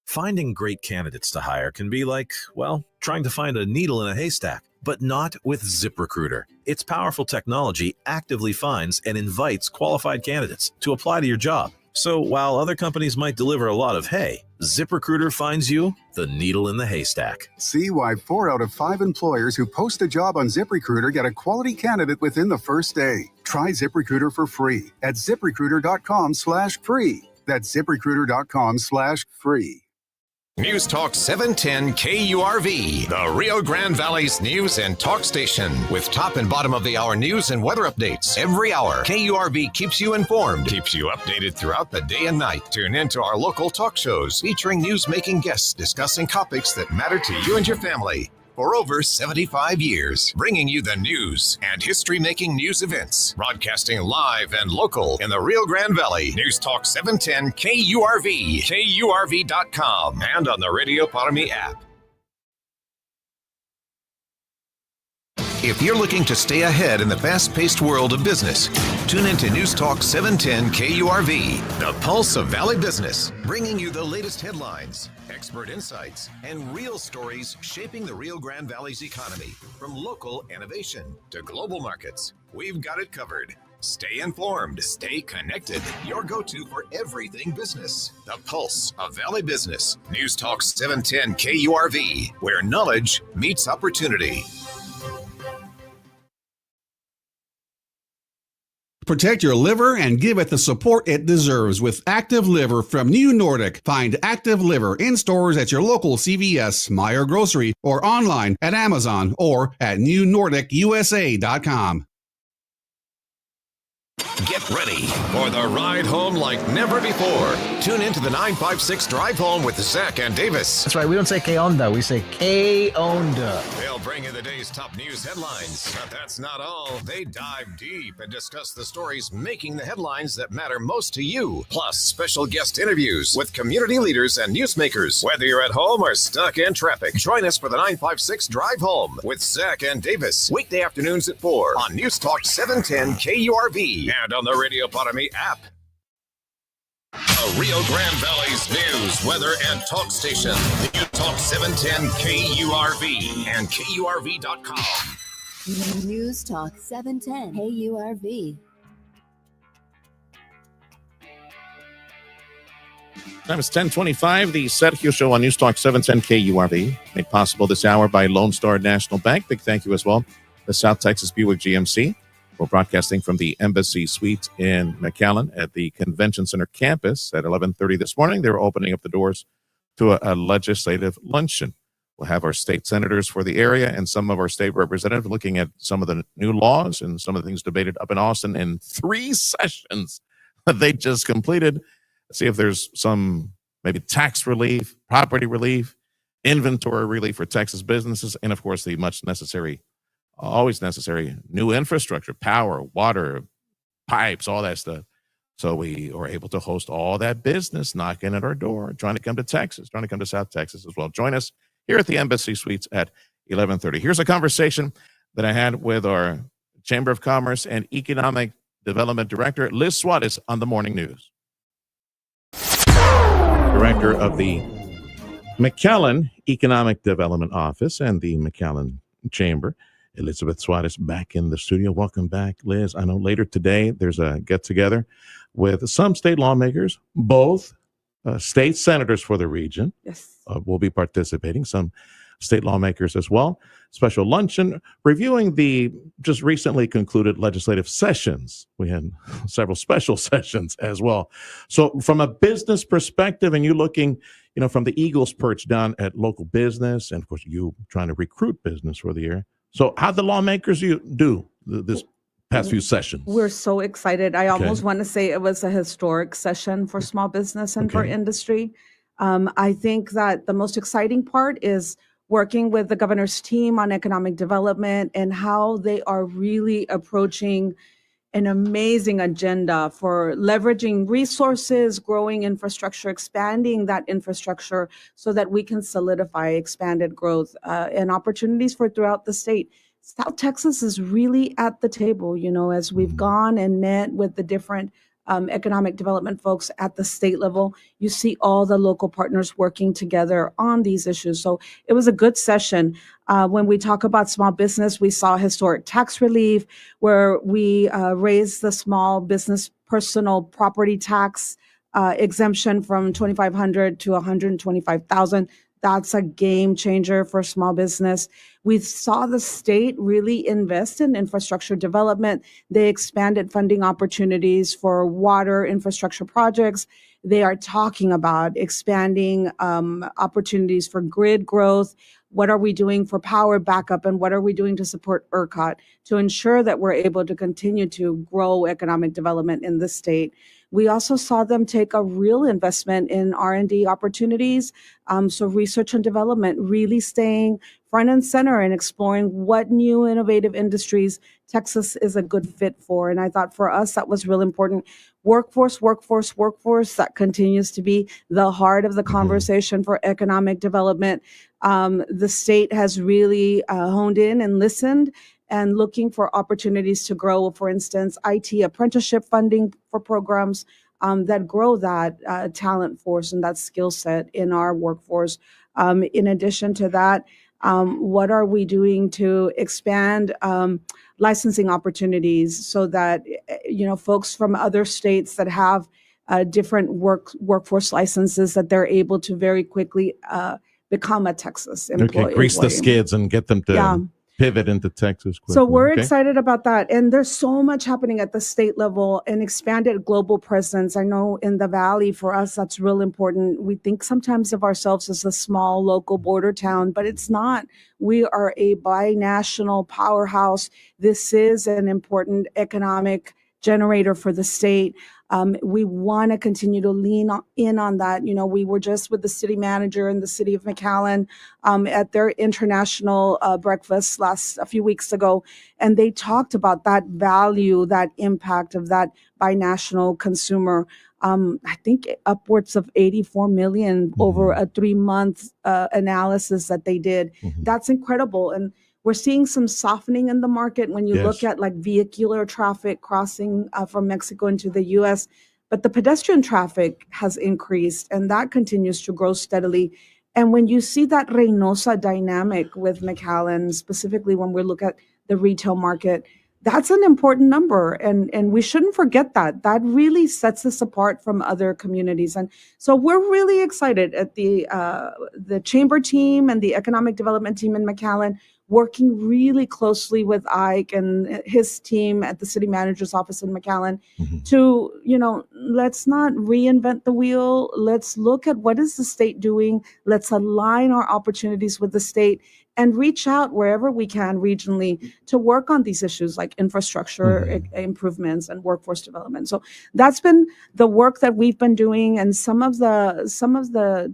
Finding great candidates to hire can be like, well, trying to find a needle in a haystack, but not with ZipRecruiter. Its powerful technology actively finds and invites qualified candidates to apply to your job. So while other companies might deliver a lot of hay, ZipRecruiter finds you the needle in the haystack. See why 4 out of 5 employers who post a job on ZipRecruiter get a quality candidate within the first day. Try ZipRecruiter for free at ZipRecruiter.com/free. That's ZipRecruiter.com/free. News Talk 710 KURV, the Rio Grande Valley's news and talk station, with top and bottom of the hour news and weather updates every hour. KURV keeps you informed, keeps you updated throughout the day and night. Tune in to our local talk shows featuring news-making guests discussing topics that matter to you and your family. For over 75 years, bringing you the news and history-making news events, broadcasting live and local in the Rio Grande Valley. News Talk 710 KURV, KURV.com, and on the Radio Para-Me app. If you're looking to stay ahead in the fast-paced world of business, tune into News Talk 710 KURV, the pulse of Valley business, bringing you the latest headlines, expert insights, and real stories shaping the Rio Grande Valley's economy. From local innovation to global markets, we've got it covered. Stay informed, stay connected. Your go-to for everything business. The Pulse of Valley Business. News Talk 710 KURV, where knowledge meets opportunity. Protect your liver and give it the support it deserves with Active Liver from New Nordic. Find Active Liver in stores at your local CVS, Meyer Grocery, or online at Amazon or at newnordicusa.com. Get ready for the ride home like never before. Tune into the 956 Drive Home with Zach and Davis. That's right. We don't say K-Onda. We say K-Onda. They'll bring you the day's top news headlines. But that's not all. They dive deep and discuss the stories making the headlines that matter most to you. Plus, special guest interviews with community leaders and newsmakers. Whether you're at home or stuck in traffic, join us for the 956 Drive Home with Zach and Davis. Weekday afternoons at 4 on News Talk 710 KURV and on the Radio Potami app. The Rio Grande Valley's news, weather, and talk station. News Talk 710 KURV and KURV.com. News Talk 710 KURV. Time is 10:25. The Sergio Show on News Talk 710 KURV. Made possible this hour by Lone Star National Bank. Big thank you as well. The South Texas Buick GMC. We're broadcasting from the Embassy Suites in McAllen at the Convention Center campus at 11:30 this morning. They're opening up the doors to a legislative luncheon. We'll have our state senators for the area and some of our state representatives looking at some of the new laws and some of the things debated up in Austin in 3 sessions that they just completed. See if there's some maybe tax relief, property relief, inventory relief for Texas businesses, and of course the much necessary, always necessary new infrastructure, power, water, pipes, all that stuff. So we are able to host all that business knocking at our door, trying to come to Texas, trying to come to South Texas as well. Join us here at the Embassy Suites at 11:30. Here's a conversation that I had with our Chamber of Commerce and Economic Development Director, Liz Suarez, on the Morning News. Director of the McAllen Economic Development Office and the McAllen Chamber, Elizabeth Suarez, back in the studio. Welcome back, Liz. I know later today there's a get-together with some state lawmakers, both state senators for the region. Yes. Will be participating, some state lawmakers as well. Special luncheon reviewing the just recently concluded legislative sessions. We had several special sessions as well. So from a business perspective, and you looking, from the Eagles perch down at local business, and of course you trying to recruit business for the year. So how the lawmakers do this past few sessions? We're so excited. I almost want to say it was a historic session for small business and for industry. I think that the most exciting part is working with the governor's team on economic development and how they are really approaching an amazing agenda for leveraging resources, growing infrastructure, expanding that infrastructure so that we can solidify expanded growth and opportunities for throughout the state. South Texas is really at the table, as we've gone and met with the different economic development folks at the state level. You see all the local partners working together on these issues. So it was a good session. When we talk about small business, we saw historic tax relief where we raised the small business personal property tax exemption from $2,500 to $125,000. That's a game changer for small business. We saw the state really invest in infrastructure development. They expanded funding opportunities for water infrastructure projects. They are talking about expanding opportunities for grid growth. What are we doing for power backup, and what are we doing to support ERCOT to ensure that we're able to continue to grow economic development in the state? We also saw them take a real investment in R&D opportunities. So research and development really staying front and center and exploring what new innovative industries Texas is a good fit for. And I thought for us, that was real important. Workforce. That continues to be the heart of the conversation for economic development. The state has really honed in and listened and looking for opportunities to grow, for instance, IT apprenticeship funding for programs that grow that talent force and that skill set in our workforce. In addition to that, What are we doing to expand licensing opportunities so that folks from other states that have different workforce licenses, that they're able to very quickly become a Texas employee. Okay, grease the skids and get them to pivot into Texas quickly. So we're okay? excited about that. And there's so much happening at the state level, and expanded global presence. I know in the Valley, for us, that's real important. We think sometimes of ourselves as a small local border town, but it's not. We are a binational powerhouse. This is an important economic generator for the state. We want to continue to lean in on that. We were just with the city manager in the city of McAllen at their international breakfast a few weeks ago, and they talked about that value, that impact of that binational consumer. I think upwards of 84 million over a 3-month analysis that they did. That's incredible. And we're seeing some softening in the market when you look at like vehicular traffic crossing from Mexico into the U.S., but the pedestrian traffic has increased, and that continues to grow steadily. And when you see that Reynosa dynamic with McAllen, specifically when we look at the retail market, that's an important number, and we shouldn't forget that. That really sets us apart from other communities. And so we're really excited at the chamber team and the economic development team in McAllen, working really closely with Ike and his team at the city manager's office in McAllen to, let's not reinvent the wheel. Let's look at what is the state doing. Let's align our opportunities with the state and reach out wherever we can regionally to work on these issues like infrastructure improvements and workforce development. So that's been the work that we've been doing, and some of the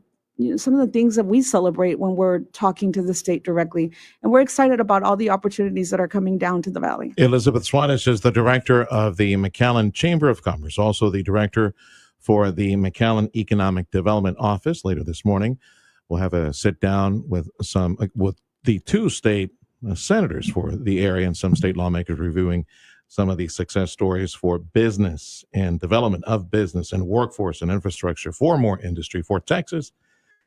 things that we celebrate when we're talking to the state directly. And we're excited about all the opportunities that are coming down to the Valley. Elizabeth Suarez is the director of the McAllen Chamber of Commerce, also the director for the McAllen Economic Development Office. Later this morning, we'll have a sit down with the 2 state senators for the area and some state lawmakers reviewing some of the success stories for business and development of business and workforce and infrastructure for more industry for Texas,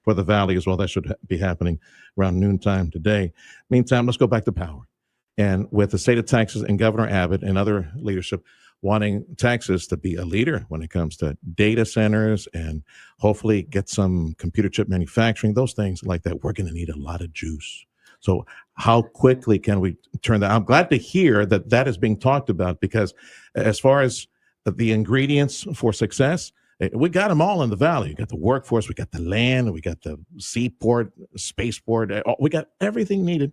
for the Valley as well. That should be happening around noontime today. Meantime, let's go back to power. And with the state of Texas and Governor Abbott and other leadership wanting Texas to be a leader when it comes to data centers and hopefully get some computer chip manufacturing, those things like that, we're going to need a lot of juice. So how quickly can we turn that? I'm glad to hear that that is being talked about, because as far as the ingredients for success, we got them all in the Valley. We got the workforce, we got the land, we got the seaport, spaceport. We got everything needed.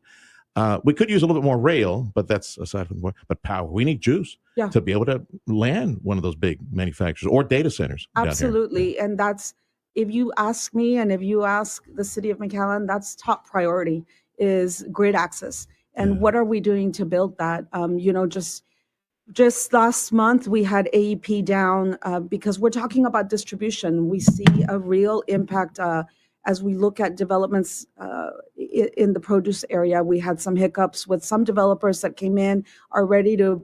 We could use a little bit more rail, but that's aside from the work. But power, we need juice to be able to land one of those big manufacturers or data centers. Absolutely. And that's, if you ask me and if you ask the city of McAllen, that's top priority, is grid access. And what are we doing to build that? Just last month, we had AEP down because we're talking about distribution. We see a real impact as we look at developments in the produce area. We had some hiccups with some developers that came in, are ready to,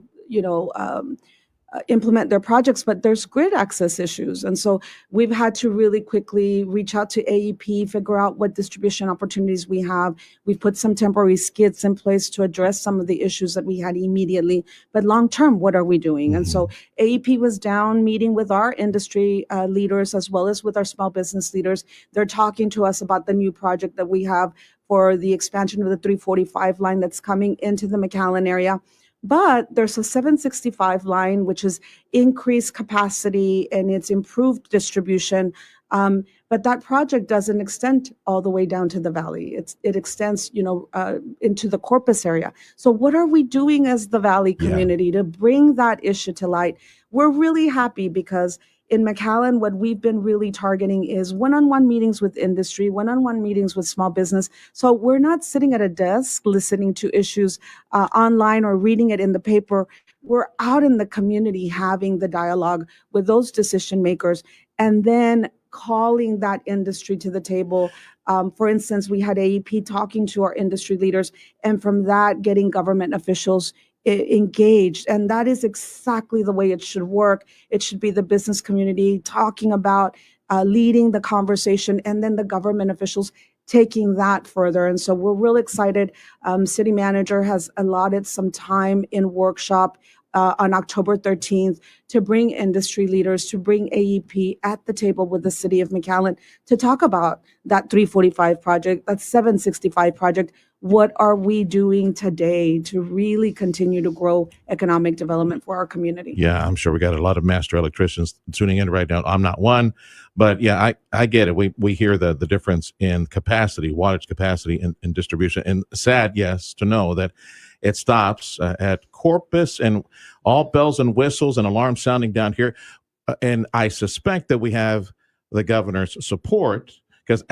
implement their projects, but there's grid access issues. And so we've had to really quickly reach out to AEP, figure out what distribution opportunities we have. We've put some temporary skids in place to address some of the issues that we had immediately. But long term, what are we doing? And so AEP was down meeting with our industry leaders as well as with our small business leaders. They're talking to us about the new project that we have for the expansion of the 345 line that's coming into the McAllen area. But there's a 765 line, which is increased capacity and it's improved distribution. But that project doesn't extend all the way down to the Valley. It extends, into the Corpus area. So what are we doing as the Valley community to bring that issue to light? We're really happy because in McAllen, what we've been really targeting is one-on-one meetings with industry, one-on-one meetings with small business. So we're not sitting at a desk listening to issues online or reading it in the paper. We're out in the community having the dialogue with those decision makers and then calling that industry to the table. For instance, we had AEP talking to our industry leaders, and from that, getting government officials engaged. And that is exactly the way it should work. It should be the business community talking about leading the conversation, and then the government officials taking that further. And so we're real excited. City manager has allotted some time in workshop on October 13th to bring industry leaders, to bring AEP at the table with the city of McAllen to talk about that 345 project, that 765 project. What are we doing today to really continue to grow economic development for our community? Yeah, I'm sure we got a lot of master electricians tuning in right now. I'm not one, but yeah, I get it. We hear the difference in capacity, wattage capacity and distribution. And sad, yes, to know that it stops at Corpus and all bells and whistles and alarms sounding down here. And I suspect that we have the governor's support because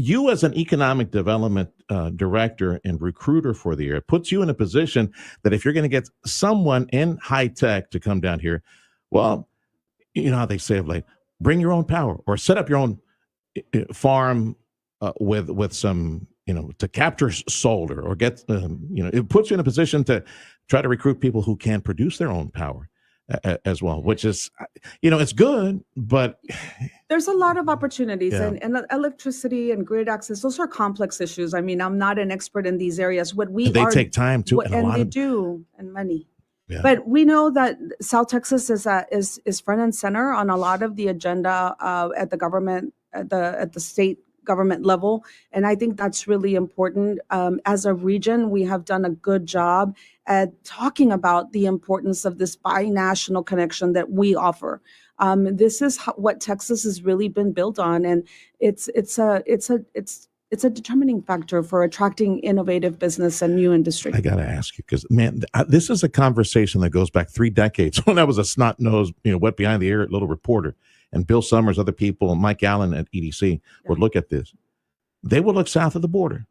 you as an economic development director and recruiter for the year, it puts you in a position that if you're going to get someone in high tech to come down here, well, you know how they say of late, bring your own power or set up your own farm with some, to capture solder or get, it puts you in a position to try to recruit people who can produce their own power as well, which is, it's good, but there's a lot of opportunities and electricity and grid access. Those are complex issues. I mean, I'm not an expert in these areas. They take time too, and they do, and money. Yeah. But we know that South Texas is front and center on a lot of the agenda at the government, at the state government level. And I think that's really important. As a region, we have done a good job at talking about the importance of this binational connection that we offer. This is what Texas has really been built on, and it's a determining factor for attracting innovative business and new industry. I got to ask you, because, man, this is a conversation that goes back 3 decades when I was a snot-nosed, wet behind the ear little reporter. And Bill Summers, other people, McAllen at EDC would look at this. They would look south of the border,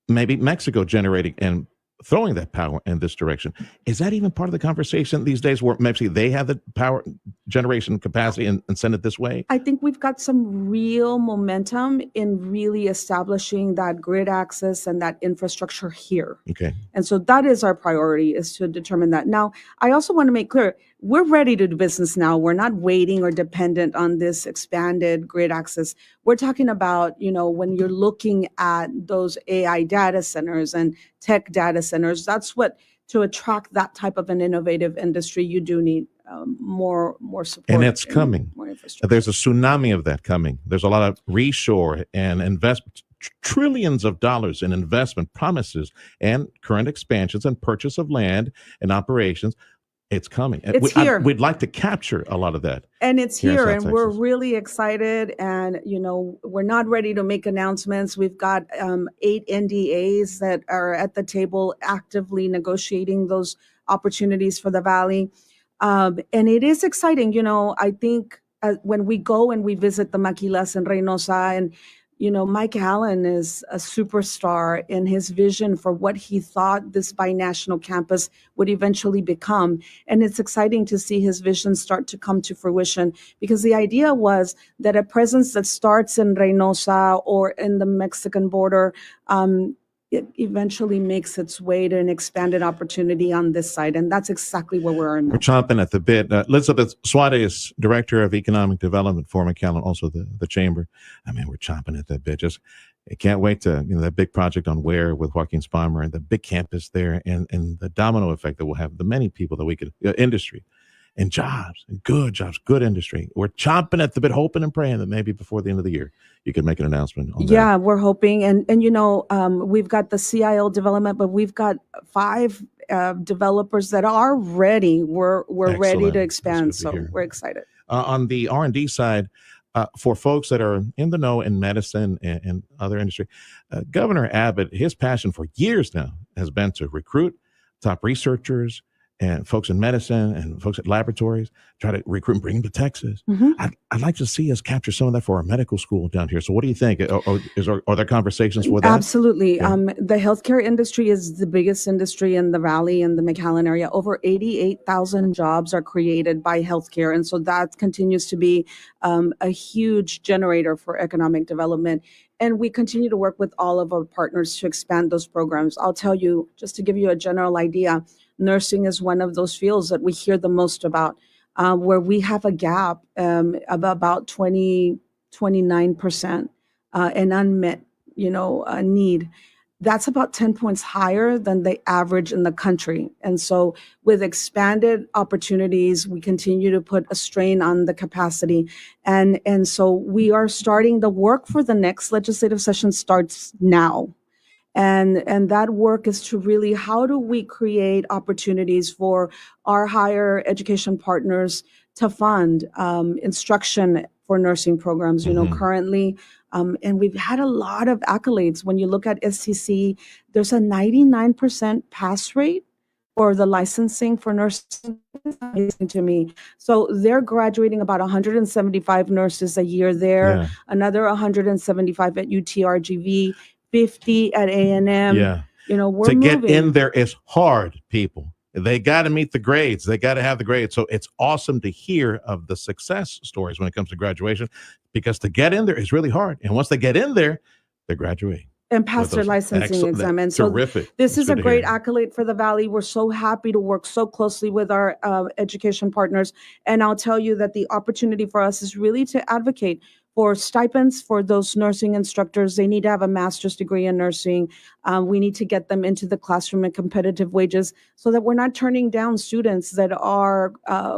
maybe Mexico generating and throwing that power in this direction. Is that even part of the conversation these days where maybe they have the power generation capacity and send it this way? I think we've got some real momentum in really establishing that grid access and that infrastructure here. Okay. And so that is our priority, is to determine that. Now, I also want to make clear, we're ready to do business now. We're not waiting or dependent on this expanded grid access. We're talking about, when you're looking at those AI data centers and tech data centers, that's what, to attract that type of an innovative industry, you do need more support. And it's coming. More infrastructure. There's a tsunami of that coming. There's a lot of reshore and investment, trillions of dollars in investment promises and current expansions and purchase of land and operations. It's coming. It's here. We'd like to capture a lot of that. And it's here, and we're really excited. And, we're not ready to make announcements. We've got 8 NDAs that are at the table actively negotiating those opportunities for the Valley. And it is exciting. I think when we go and we visit the Maquilas in Reynosa, and McAllen is a superstar in his vision for what he thought this binational campus would eventually become. And it's exciting to see his vision start to come to fruition, because the idea was that a presence that starts in Reynosa or in the Mexican border, it eventually makes its way to an expanded opportunity on this side. And that's exactly where we're in. We're chomping at the bit. Elizabeth Suarez, Director of Economic Development for McAllen, also the Chamber. I mean, we're chomping at that bit. I can't wait to, that big project on Ware with Joaquin Spalmer and the big campus there and the domino effect that will have the many people that we could, industry and jobs and good jobs, good industry. We're chomping at the bit, hoping and praying that maybe before the end of the year, you could make an announcement on that. Yeah, we're hoping. And we've got the CIL development, but we've got 5 developers that are ready. We're ready to expand. So we're excited. On the R&D side, for folks that are in the know in medicine and other industry, Governor Abbott, his passion for years now has been to recruit top researchers and folks in medicine and folks at laboratories, try to recruit and bring them to Texas. Mm-hmm. I'd like to see us capture some of that for our medical school down here. So what do you think? Are there conversations for that? Absolutely. Yeah. The healthcare industry is the biggest industry in the Valley and the McAllen area. Over 88,000 jobs are created by healthcare. And so that continues to be a huge generator for economic development. And we continue to work with all of our partners to expand those programs. I'll tell you, just to give you a general idea, nursing is one of those fields that we hear the most about, where we have a gap of about 29% an unmet need. That's about 10 points higher than the average in the country. And so with expanded opportunities, we continue to put a strain on the capacity. And so we are starting the work for the next legislative session starts now. And that work is to really, how do we create opportunities for our higher education partners to fund instruction for nursing programs? Currently, and we've had a lot of accolades. When you look at STC, there's a 99% pass rate for the licensing for nursing. It's amazing to me. So they're graduating about 175 nurses a year there, another 175 at UTRGV, 50 at A&M. Yeah. We're to get moving. in there is hard, people. They got to meet the grades. They got to have the grades. So it's awesome to hear of the success stories when it comes to graduation, because to get in there is really hard. And once they get in there, they graduate and pass their licensing exam. And so terrific. This is a good to great hear. accolade for the Valley. We're so happy to work so closely with our education partners. And I'll tell you that the opportunity for us is really to advocate for stipends for those nursing instructors. They need to have a master's degree in nursing. We need to get them into the classroom at competitive wages so that we're not turning down students that are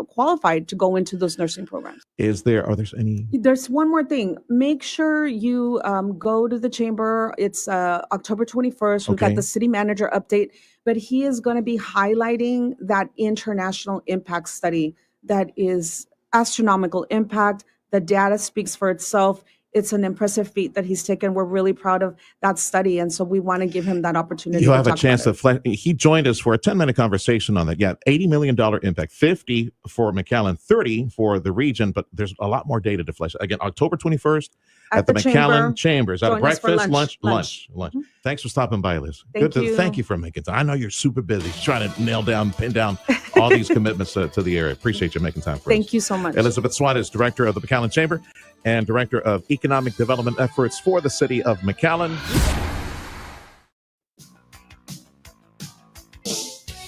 qualified to go into those nursing programs. Are there any? There's one more thing. Make sure you go to the chamber. It's October 21st. We've got the city manager update, but he is going to be highlighting that international impact study that is astronomical impact. The data speaks for itself. It's an impressive feat that he's taken. We're really proud of that study. And so we want to give him that opportunity. You'll have a chance to he joined us for a 10-minute conversation on that. Yeah, $80 million impact, 50 for McAllen, 30 for the region, but there's a lot more data to flesh. Again, October 21st at the McAllen Chambers. At a breakfast, lunch. Mm-hmm. Thanks for stopping by, Liz. Thank you for making time. I know you're super busy trying to pin down all these commitments to the area. Appreciate you making time for us. Thank you so much. Elizabeth Swat is director of the McAllen Chamber and director of economic development efforts for the city of McAllen.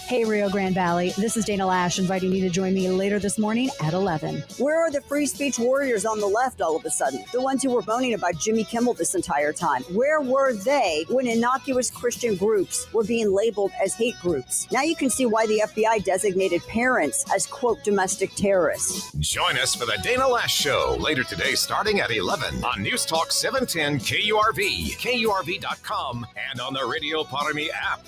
Hey, Rio Grande Valley. This is Dana Lash inviting you to join me later this morning at 11. Where are the free speech warriors on the left all of a sudden? The ones who were moaning about Jimmy Kimmel this entire time. Where were they when innocuous Christian groups were being labeled as hate groups? Now you can see why the FBI designated parents as, quote, domestic terrorists. Join us for the Dana Lash Show later today starting at 11 on News Talk 710 KURV, KURV.com, and on the Radio Parami app.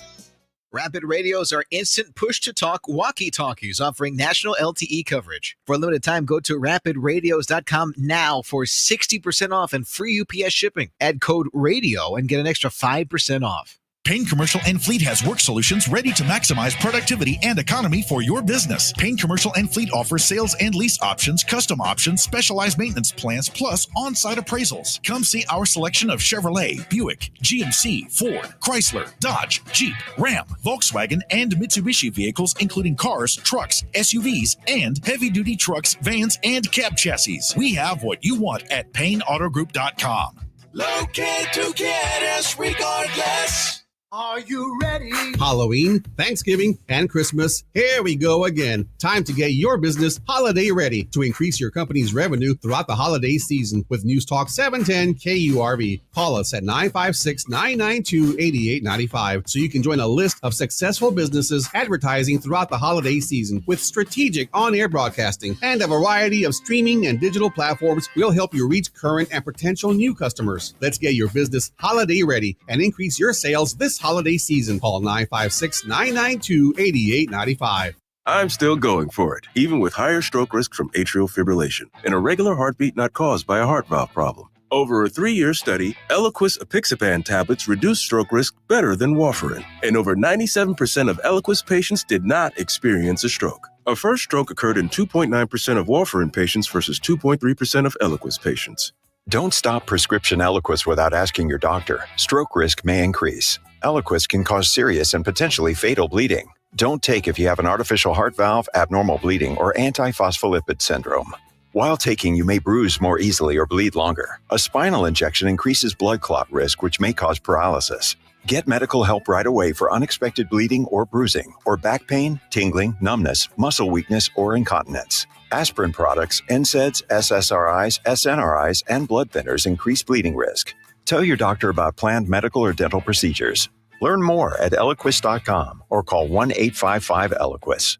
Rapid Radios are instant push-to-talk walkie-talkies offering national LTE coverage. For a limited time, go to rapidradios.com now for 60% off and free UPS shipping. Add code RADIO and get an extra 5% off. Payne Commercial and Fleet has work solutions ready to maximize productivity and economy for your business. Payne Commercial and Fleet offers sales and lease options, custom options, specialized maintenance plans, plus on-site appraisals. Come see our selection of Chevrolet, Buick, GMC, Ford, Chrysler, Dodge, Jeep, Ram, Volkswagen, and Mitsubishi vehicles, including cars, trucks, SUVs, and heavy-duty trucks, vans, and cab chassis. We have what you want at PayneAutoGroup.com. Locate to get us regardless. Are you ready? Halloween, Thanksgiving, and Christmas. Here we go again. Time to get your business holiday ready to increase your company's revenue throughout the holiday season with News Talk 710 KURV. Call us at 956-992-8895 so you can join a list of successful businesses advertising throughout the holiday season with strategic on-air broadcasting and a variety of streaming and digital platforms. Will help you reach current and potential new customers. Let's get your business holiday ready and increase your sales this holiday season. Call 956-992-8895. I'm still going for it, even with higher stroke risk from atrial fibrillation, an irregular heartbeat not caused by a heart valve problem. Over a 3-year study, Eliquis apixaban tablets reduced stroke risk better than warfarin, and over 97% of Eliquis patients did not experience a stroke. A first stroke occurred in 2.9% of warfarin patients versus 2.3% of Eliquis patients. Don't stop prescription Eliquis without asking your doctor. Stroke risk may increase. Eliquis can cause serious and potentially fatal bleeding. Don't take if you have an artificial heart valve, abnormal bleeding, or antiphospholipid syndrome. While taking, you may bruise more easily or bleed longer. A spinal injection increases blood clot risk, which may cause paralysis. Get medical help right away for unexpected bleeding or bruising, or back pain, tingling, numbness, muscle weakness, or incontinence. Aspirin products, NSAIDs, SSRIs, SNRIs, and blood thinners increase bleeding risk. Tell your doctor about planned medical or dental procedures. Learn more at Eliquis.com or call 1-855-ELIQUIS.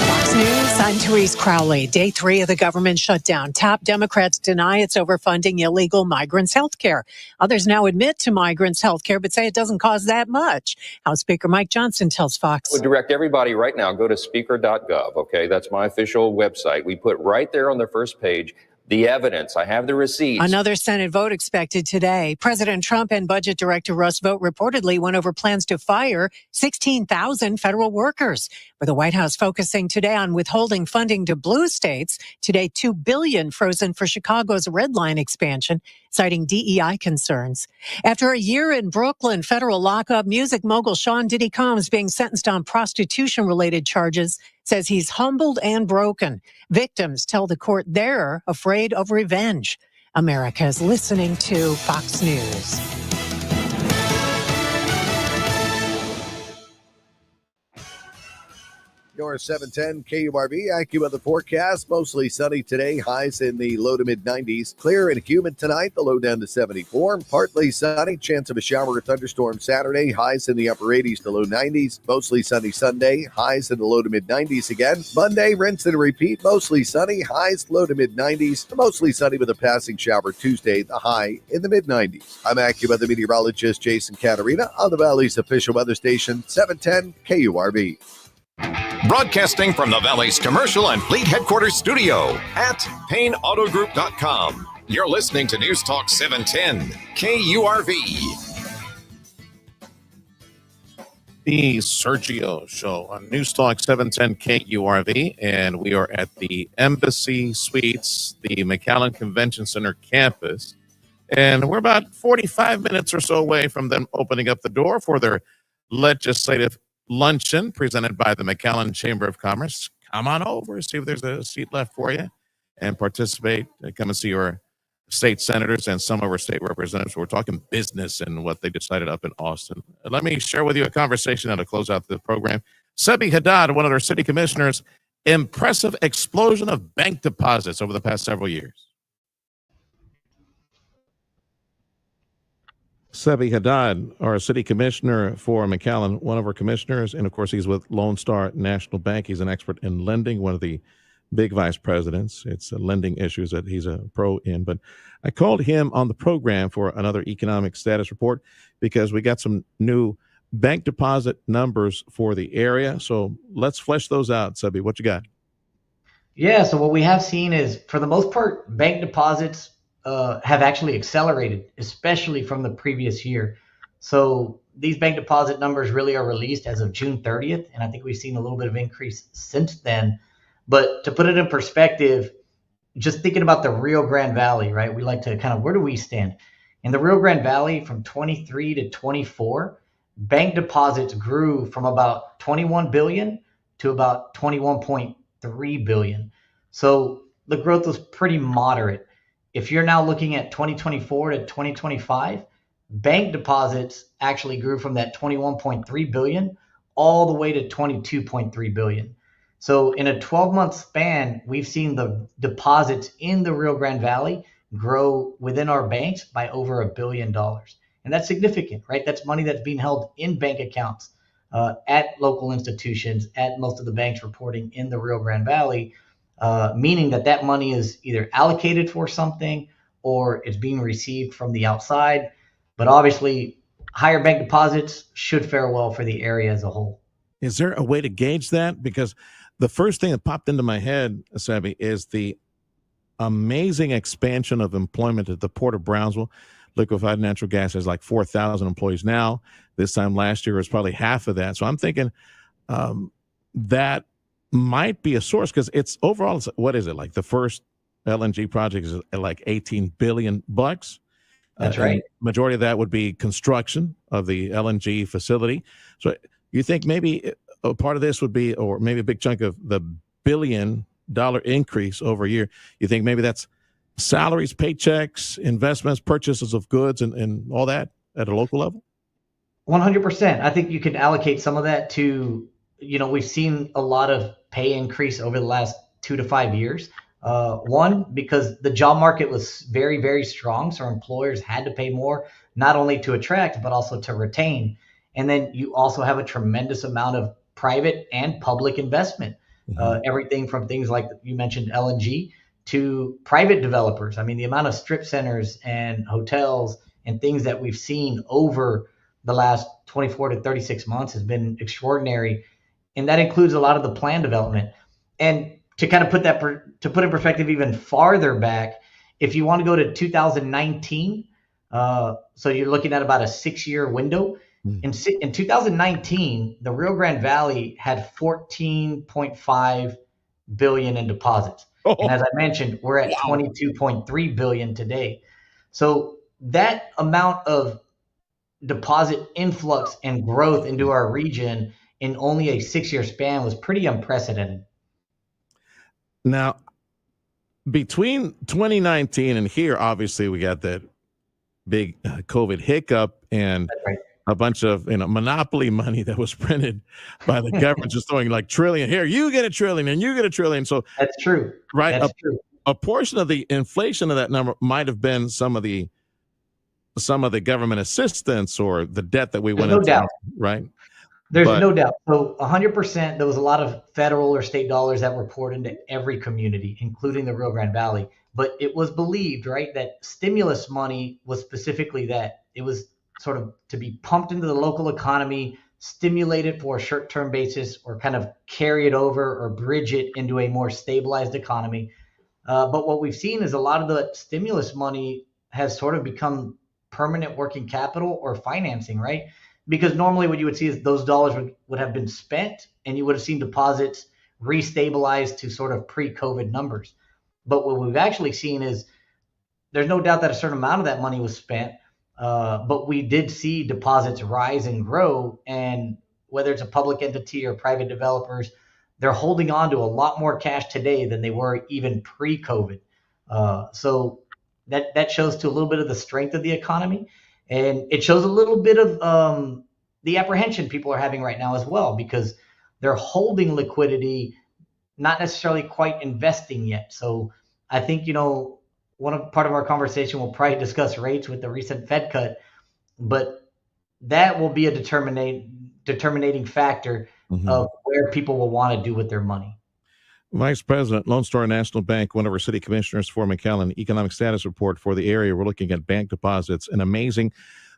Fox News, I'm Therese Crowley. Day 3 of the government shutdown. Top Democrats deny it's overfunding illegal migrants' health care. Others now admit to migrants' health care, but say it doesn't cost that much. House Speaker Mike Johnson tells Fox. I would direct everybody right now, go to speaker.gov, okay? That's my official website. We put right there on the first page the evidence. I have the receipts. Another Senate vote expected today. President Trump and Budget Director Russ Vought reportedly went over plans to fire 16,000 federal workers. With the White House focusing today on withholding funding to blue states, today $2 billion frozen for Chicago's Red Line expansion, citing DEI concerns. After a year in Brooklyn federal lockup, music mogul Sean Diddy Combs being sentenced on prostitution-related charges says he's humbled and broken. Victims tell the court they're afraid of revenge. America is listening to Fox News. Your 710 KURV IQ weather forecast. Mostly sunny today. Highs in the low to mid 90s. Clear and humid tonight. The low down to 74. Partly sunny. Chance of a shower or thunderstorm Saturday. Highs in the upper 80s to low 90s. Mostly sunny Sunday. Highs in the low to mid 90s again. Monday, rinse and repeat. Mostly sunny. Highs low to mid 90s. Mostly sunny with a passing shower Tuesday. The high in the mid 90s. I'm AccuWeather meteorologist Jason Caterina on the Valley's official weather station 710 KURV. Broadcasting from the Valley's commercial and fleet headquarters studio at PayneAutoGroup.com. You're listening to News Talk 710 KURV. The Sergio Show on News Talk 710 KURV, and we are at the Embassy Suites, the McAllen Convention Center campus, and we're about 45 minutes or so away from them opening up the door for their legislative luncheon presented by the McAllen Chamber of Commerce. Come on over, see if there's a seat left for you, and participate. Come and see our state senators and some of our state representatives. We're talking business and what they decided up in Austin. Let me share with you a conversation that'll close out the program. Sebi Haddad, one of our city commissioners, impressive explosion of bank deposits over the past several years. Sebi Haddad, our city commissioner for McAllen, one of our commissioners, and of course he's with Lone Star National Bank. He's an expert in lending, one of the big vice presidents. It's lending issues that he's a pro in. But I called him on the program for another economic status report because we got some new bank deposit numbers for the area. So let's flesh those out, Sebi. What you got? Yeah, so what we have seen is, for the most part, bank deposits have actually accelerated, especially from the previous year. So these bank deposit numbers really are released as of June 30th, and I think we've seen a little bit of increase since then. But to put it in perspective, just thinking about the Rio Grande Valley, right? We like to kind of, where do we stand? In the Rio Grande Valley from 23 to 24, bank deposits grew from about 21 billion to about 21.3 billion. So the growth was pretty moderate. If you're now looking at 2024 to 2025, bank deposits actually grew from that 21.3 billion all the way to 22.3 billion. So in a 12-month span, we've seen the deposits in the Rio Grande Valley grow within our banks by over $1 billion. And that's significant, right? That's money that's being held in bank accounts at local institutions, at most of the banks reporting in the Rio Grande Valley, meaning that money is either allocated for something or it's being received from the outside. But obviously, higher bank deposits should fare well for the area as a whole. Is there a way to gauge that? Because the first thing that popped into my head, Sebi, is the amazing expansion of employment at the Port of Brownsville. Liquefied natural gas has like 4,000 employees now. This time last year was probably half of that. So I'm thinking that might be a source, because it's overall, what is it, like the first LNG project is like $18 billion. That's right. Majority of that would be construction of the LNG facility. So you think maybe a part of this would be, or maybe a big chunk of the $1 billion increase over a year, you think maybe that's salaries, paychecks, investments, purchases of goods, and all that at a local level? 100%. I think you could allocate some of that to, we've seen a lot of pay increase over the last 2 to 5 years. One, because the job market was very, very strong, so employers had to pay more, not only to attract, but also to retain. And then you also have a tremendous amount of private and public investment, everything from things like you mentioned LNG to private developers. I mean, the amount of strip centers and hotels and things that we've seen over the last 24 to 36 months has been extraordinary. And that includes a lot of the plan development. And to kind of put that to put in perspective even farther back, if you want to go to 2019, so you're looking at about a 6-year window. In 2019, the Rio Grande Valley had 14.5 billion in deposits. And as I mentioned, we're at 22.3 billion today. So that amount of deposit influx and growth into our region in only a 6-year span was pretty unprecedented. Now, between 2019 and here, obviously, we got that big COVID hiccup and a bunch of monopoly money that was printed by the government, just throwing like trillion here. You get a trillion and you get a trillion. So that's true, right? That's true. A portion of the inflation of that number might have been some of the government assistance or the debt that we went into. No doubt, right? There's no doubt. So 100%, there was a lot of federal or state dollars that were poured into every community, including the Rio Grande Valley. But it was believed, right, that stimulus money was specifically that. It was sort of to be pumped into the local economy, stimulate it for a short-term basis, or kind of carry it over or bridge it into a more stabilized economy. But what we've seen is a lot of the stimulus money has sort of become permanent working capital or financing, right? Because normally what you would see is those dollars would have been spent and you would have seen deposits restabilized to sort of pre-COVID numbers. But what we've actually seen is there's no doubt that a certain amount of that money was spent, but we did see deposits rise and grow. And whether it's a public entity or private developers, they're holding on to a lot more cash today than they were even pre-COVID. So that shows to a little bit of the strength of the economy. And it shows a little bit of the apprehension people are having right now as well, because they're holding liquidity, not necessarily quite investing yet. So I think, part of our conversation will probably discuss rates with the recent Fed cut, but that will be a determinating factor of where people will want to do with their money. Vice President, Lone Star National Bank, one of our city commissioners for McAllen, economic status report for the area. We're looking at bank deposits, and amazing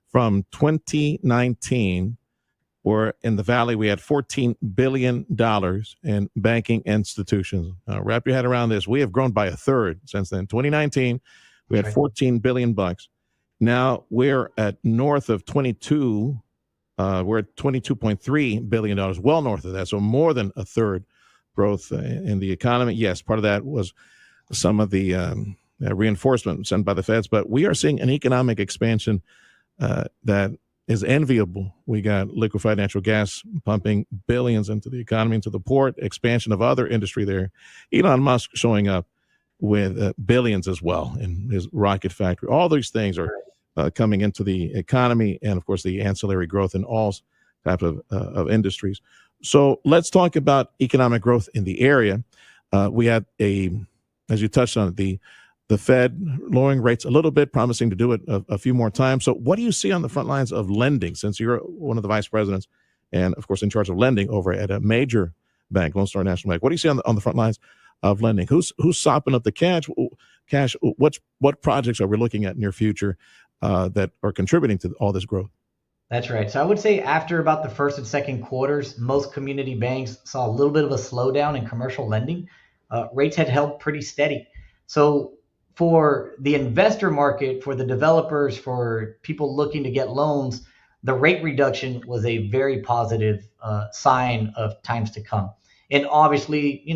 from 2019, where in the Valley we had $14 billion in banking institutions. Wrap your head around this. We have grown by a third since then. 2019, we had $14 billion. Now we're at north of 22. We're at $22.3 billion, well north of that. So more than a third growth in the economy. Yes, part of that was some of the reinforcement sent by the feds, but we are seeing an economic expansion that is enviable. We got liquefied natural gas pumping billions into the economy, into the port, expansion of other industry there. Elon Musk showing up with billions as well in his rocket factory. All these things are coming into the economy, and of course the ancillary growth in all types of industries. So let's talk about economic growth in the area. We had as you touched on it, the Fed lowering rates a little bit, promising to do it a few more times. So what do you see on the front lines of lending, since you're one of the vice presidents and, of course, in charge of lending over at a major bank, Lone Star National Bank? What do you see on the front lines of lending? Who's sopping up the cash? What projects are we looking at near future that are contributing to all this growth? That's right. So I would say after about the first and second quarters, most community banks saw a little bit of a slowdown in commercial lending. Rates had held pretty steady. So for the investor market, for the developers, for people looking to get loans, the rate reduction was a very positive sign of times to come. And obviously,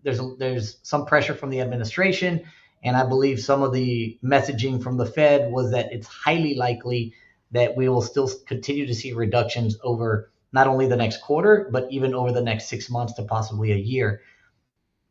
there's some pressure from the administration, and I believe some of the messaging from the Fed was that it's highly likely that we will still continue to see reductions over not only the next quarter, but even over the next 6 months to possibly a year.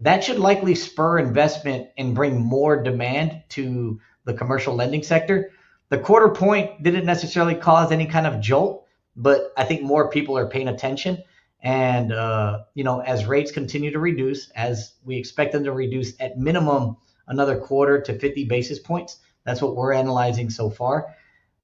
That should likely spur investment and bring more demand to the commercial lending sector. The quarter point didn't necessarily cause any kind of jolt, but I think more people are paying attention. And, as rates continue to reduce, as we expect them to reduce at minimum another quarter to 50 basis points, that's what we're analyzing so far.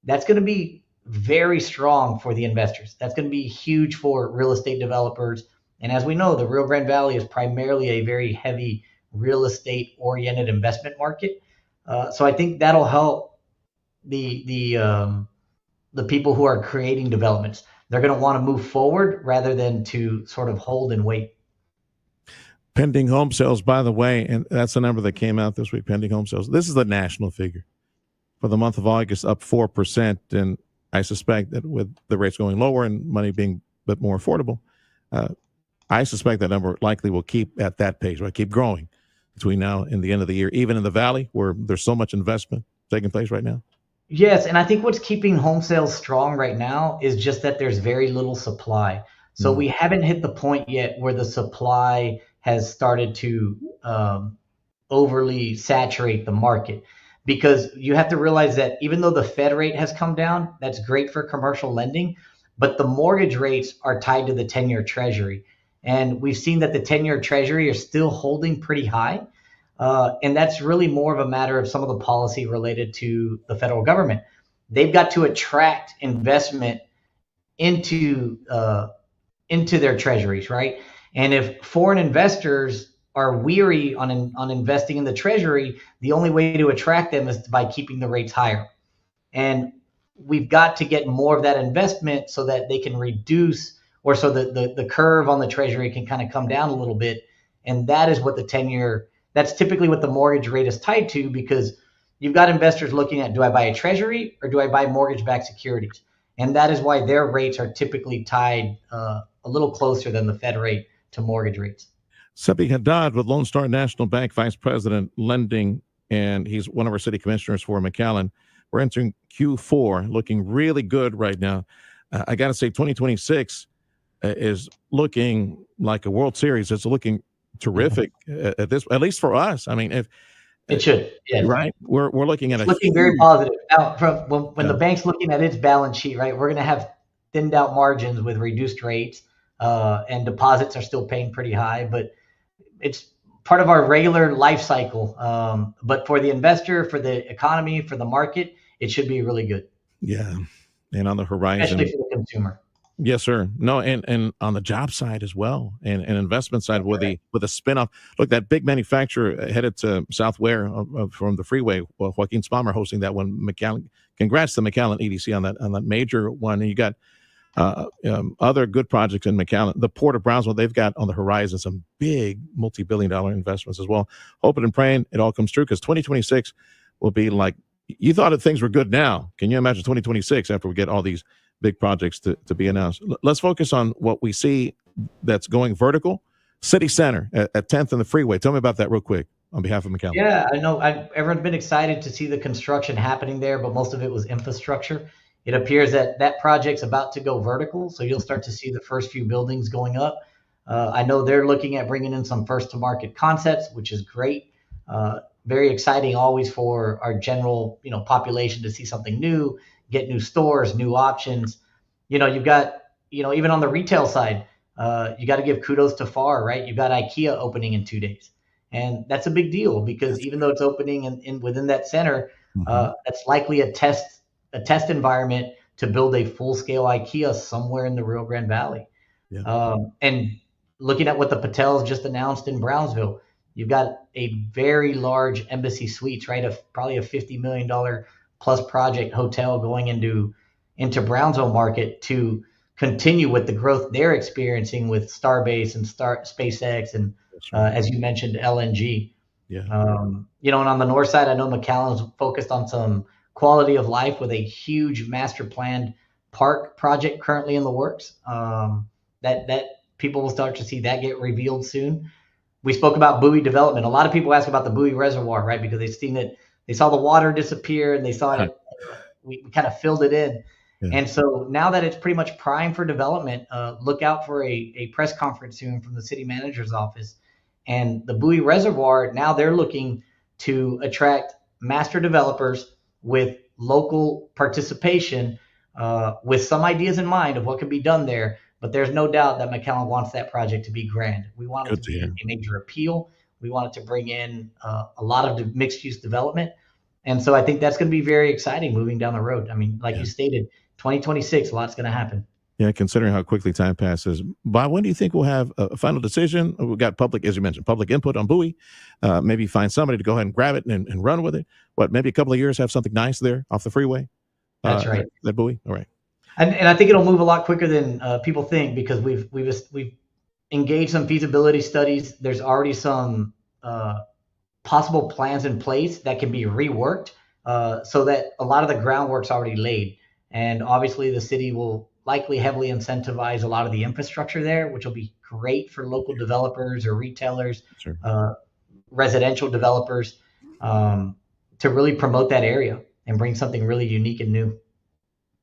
That's going to be very strong for the investors. That's going to be huge for real estate developers. And as we know, the Rio Grande Valley is primarily a very heavy real estate oriented investment market. So I think that'll help the people who are creating developments. They're going to want to move forward rather than to sort of hold and wait. Pending home sales, by the way, and that's the number that came out this week, pending home sales. This is the national figure. For the month of August, up 4%. And I suspect that with the rates going lower and money being a bit more affordable, I suspect that number likely will keep at that pace, right? Keep growing between now and the end of the year, even in the Valley where there's so much investment taking place right now. Yes, and I think what's keeping home sales strong right now is just that there's very little supply. So we haven't hit the point yet where the supply has started to overly saturate the market, because you have to realize that even though the Fed rate has come down, that's great for commercial lending, but the mortgage rates are tied to the 10-year Treasury. And we've seen that the 10-year Treasury are still holding pretty high. And that's really more of a matter of some of the policy related to the federal government. They've got to attract investment into their treasuries, right? And if foreign investors are weary on investing in the treasury, the only way to attract them is by keeping the rates higher. And we've got to get more of that investment so that they can reduce, or so that the curve on the treasury can kind of come down a little bit. And that is what the 10-year, that's typically what the mortgage rate is tied to, because you've got investors looking at, do I buy a treasury or do I buy mortgage-backed securities? And that is why their rates are typically tied a little closer than the Fed rate to mortgage rates. Sebi Haddad with Lone Star National Bank, Vice President Lending, and he's one of our city commissioners for McAllen. We're entering Q4, looking really good right now. I got to say, 2026 is looking like a World Series. It's looking terrific at least for us. I mean, if it should, yes. Right? We're looking at looking very positive. Now, from when the bank's looking at its balance sheet, right, we're going to have thinned out margins with reduced rates, and deposits are still paying pretty high, but it's part of our regular life cycle. But for the investor, for the economy, for the market, it should be really good. Yeah, and on the horizon, especially for the consumer. Yes, sir. No, and on the job side as well, and investment side with a spinoff. Look, that big manufacturer headed to South Ware from the freeway. Well, Joaquin Spalmer hosting that one. McAllen, congrats to McAllen EDC on that major one. And you got other good projects in McAllen. The Port of Brownsville, they've got on the horizon some big multi-billion-dollar investments as well. Hoping and praying it all comes true, because 2026 will be like, you thought that things were good now. Can you imagine 2026 after we get all these big projects to be announced? Let's focus on what we see that's going vertical. City Center at 10th and the freeway. Tell me about that real quick on behalf of McAllen. Yeah, I know everyone's been excited to see the construction happening there, but most of it was infrastructure. It appears that project's about to go vertical, so you'll start to see the first few buildings going up. I know they're looking at bringing in some first-to-market concepts, which is great. Very exciting always for our general population to see something new, get new stores, new options. You've got, even on the retail side, you got to give kudos to FAR, right? You've got IKEA opening in 2 days. And that's a big deal, because even though it's opening in within that center, that's likely a test environment to build a full-scale IKEA somewhere in the Rio Grande Valley. Yeah. And looking at what the Patels just announced in Brownsville, you've got a very large Embassy Suites, right? Probably a $50 million plus project hotel going into Brownsville market to continue with the growth they're experiencing with Starbase and SpaceX and as you mentioned, LNG. Yeah. And on the north side, I know McAllen's focused on some quality of life with a huge master planned park project currently in the works. That people will start to see that get revealed soon. We spoke about buoy development. A lot of people ask about the buoy reservoir, right? Because they've seen it. They saw the water disappear and they saw it. We kind of filled it in. Yeah. And so now that it's pretty much primed for development, look out for a press conference soon from the city manager's office. And the buoy reservoir, now they're looking to attract master developers with local participation, with some ideas in mind of what could be done there. But there's no doubt that McAllen wants that project to be grand. We want it to be a major appeal. We want it to bring in a lot of mixed-use development. And so I think that's going to be very exciting moving down the road. I mean, like you stated, 2026, a lot's going to happen. Yeah, considering how quickly time passes. By when do you think we'll have a final decision? We've got public, as you mentioned, public input on Bowie. Maybe find somebody to go ahead and grab it and run with it. What, maybe a couple of years, have something nice there off the freeway? That's right. That Bowie? All right. And I think it'll move a lot quicker than people think, because we've engaged some feasibility studies. There's already some possible plans in place that can be reworked so that a lot of the groundwork's already laid. And obviously the city will likely heavily incentivize a lot of the infrastructure there, which will be great for local developers or retailers, residential developers, to really promote that area and bring something really unique and new.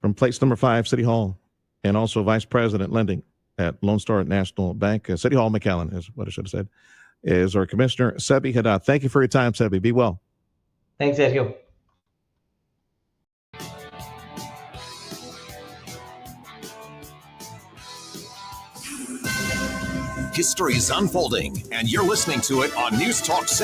From place number 5, City Hall, and also Vice President Lending at Lone Star National Bank, City Hall, McAllen is what I should have said, is our Commissioner, Sebi Haddad. Thank you for your time, Sebi. Be well. Thanks, Sergio. History is unfolding, and you're listening to it on News Talk 7.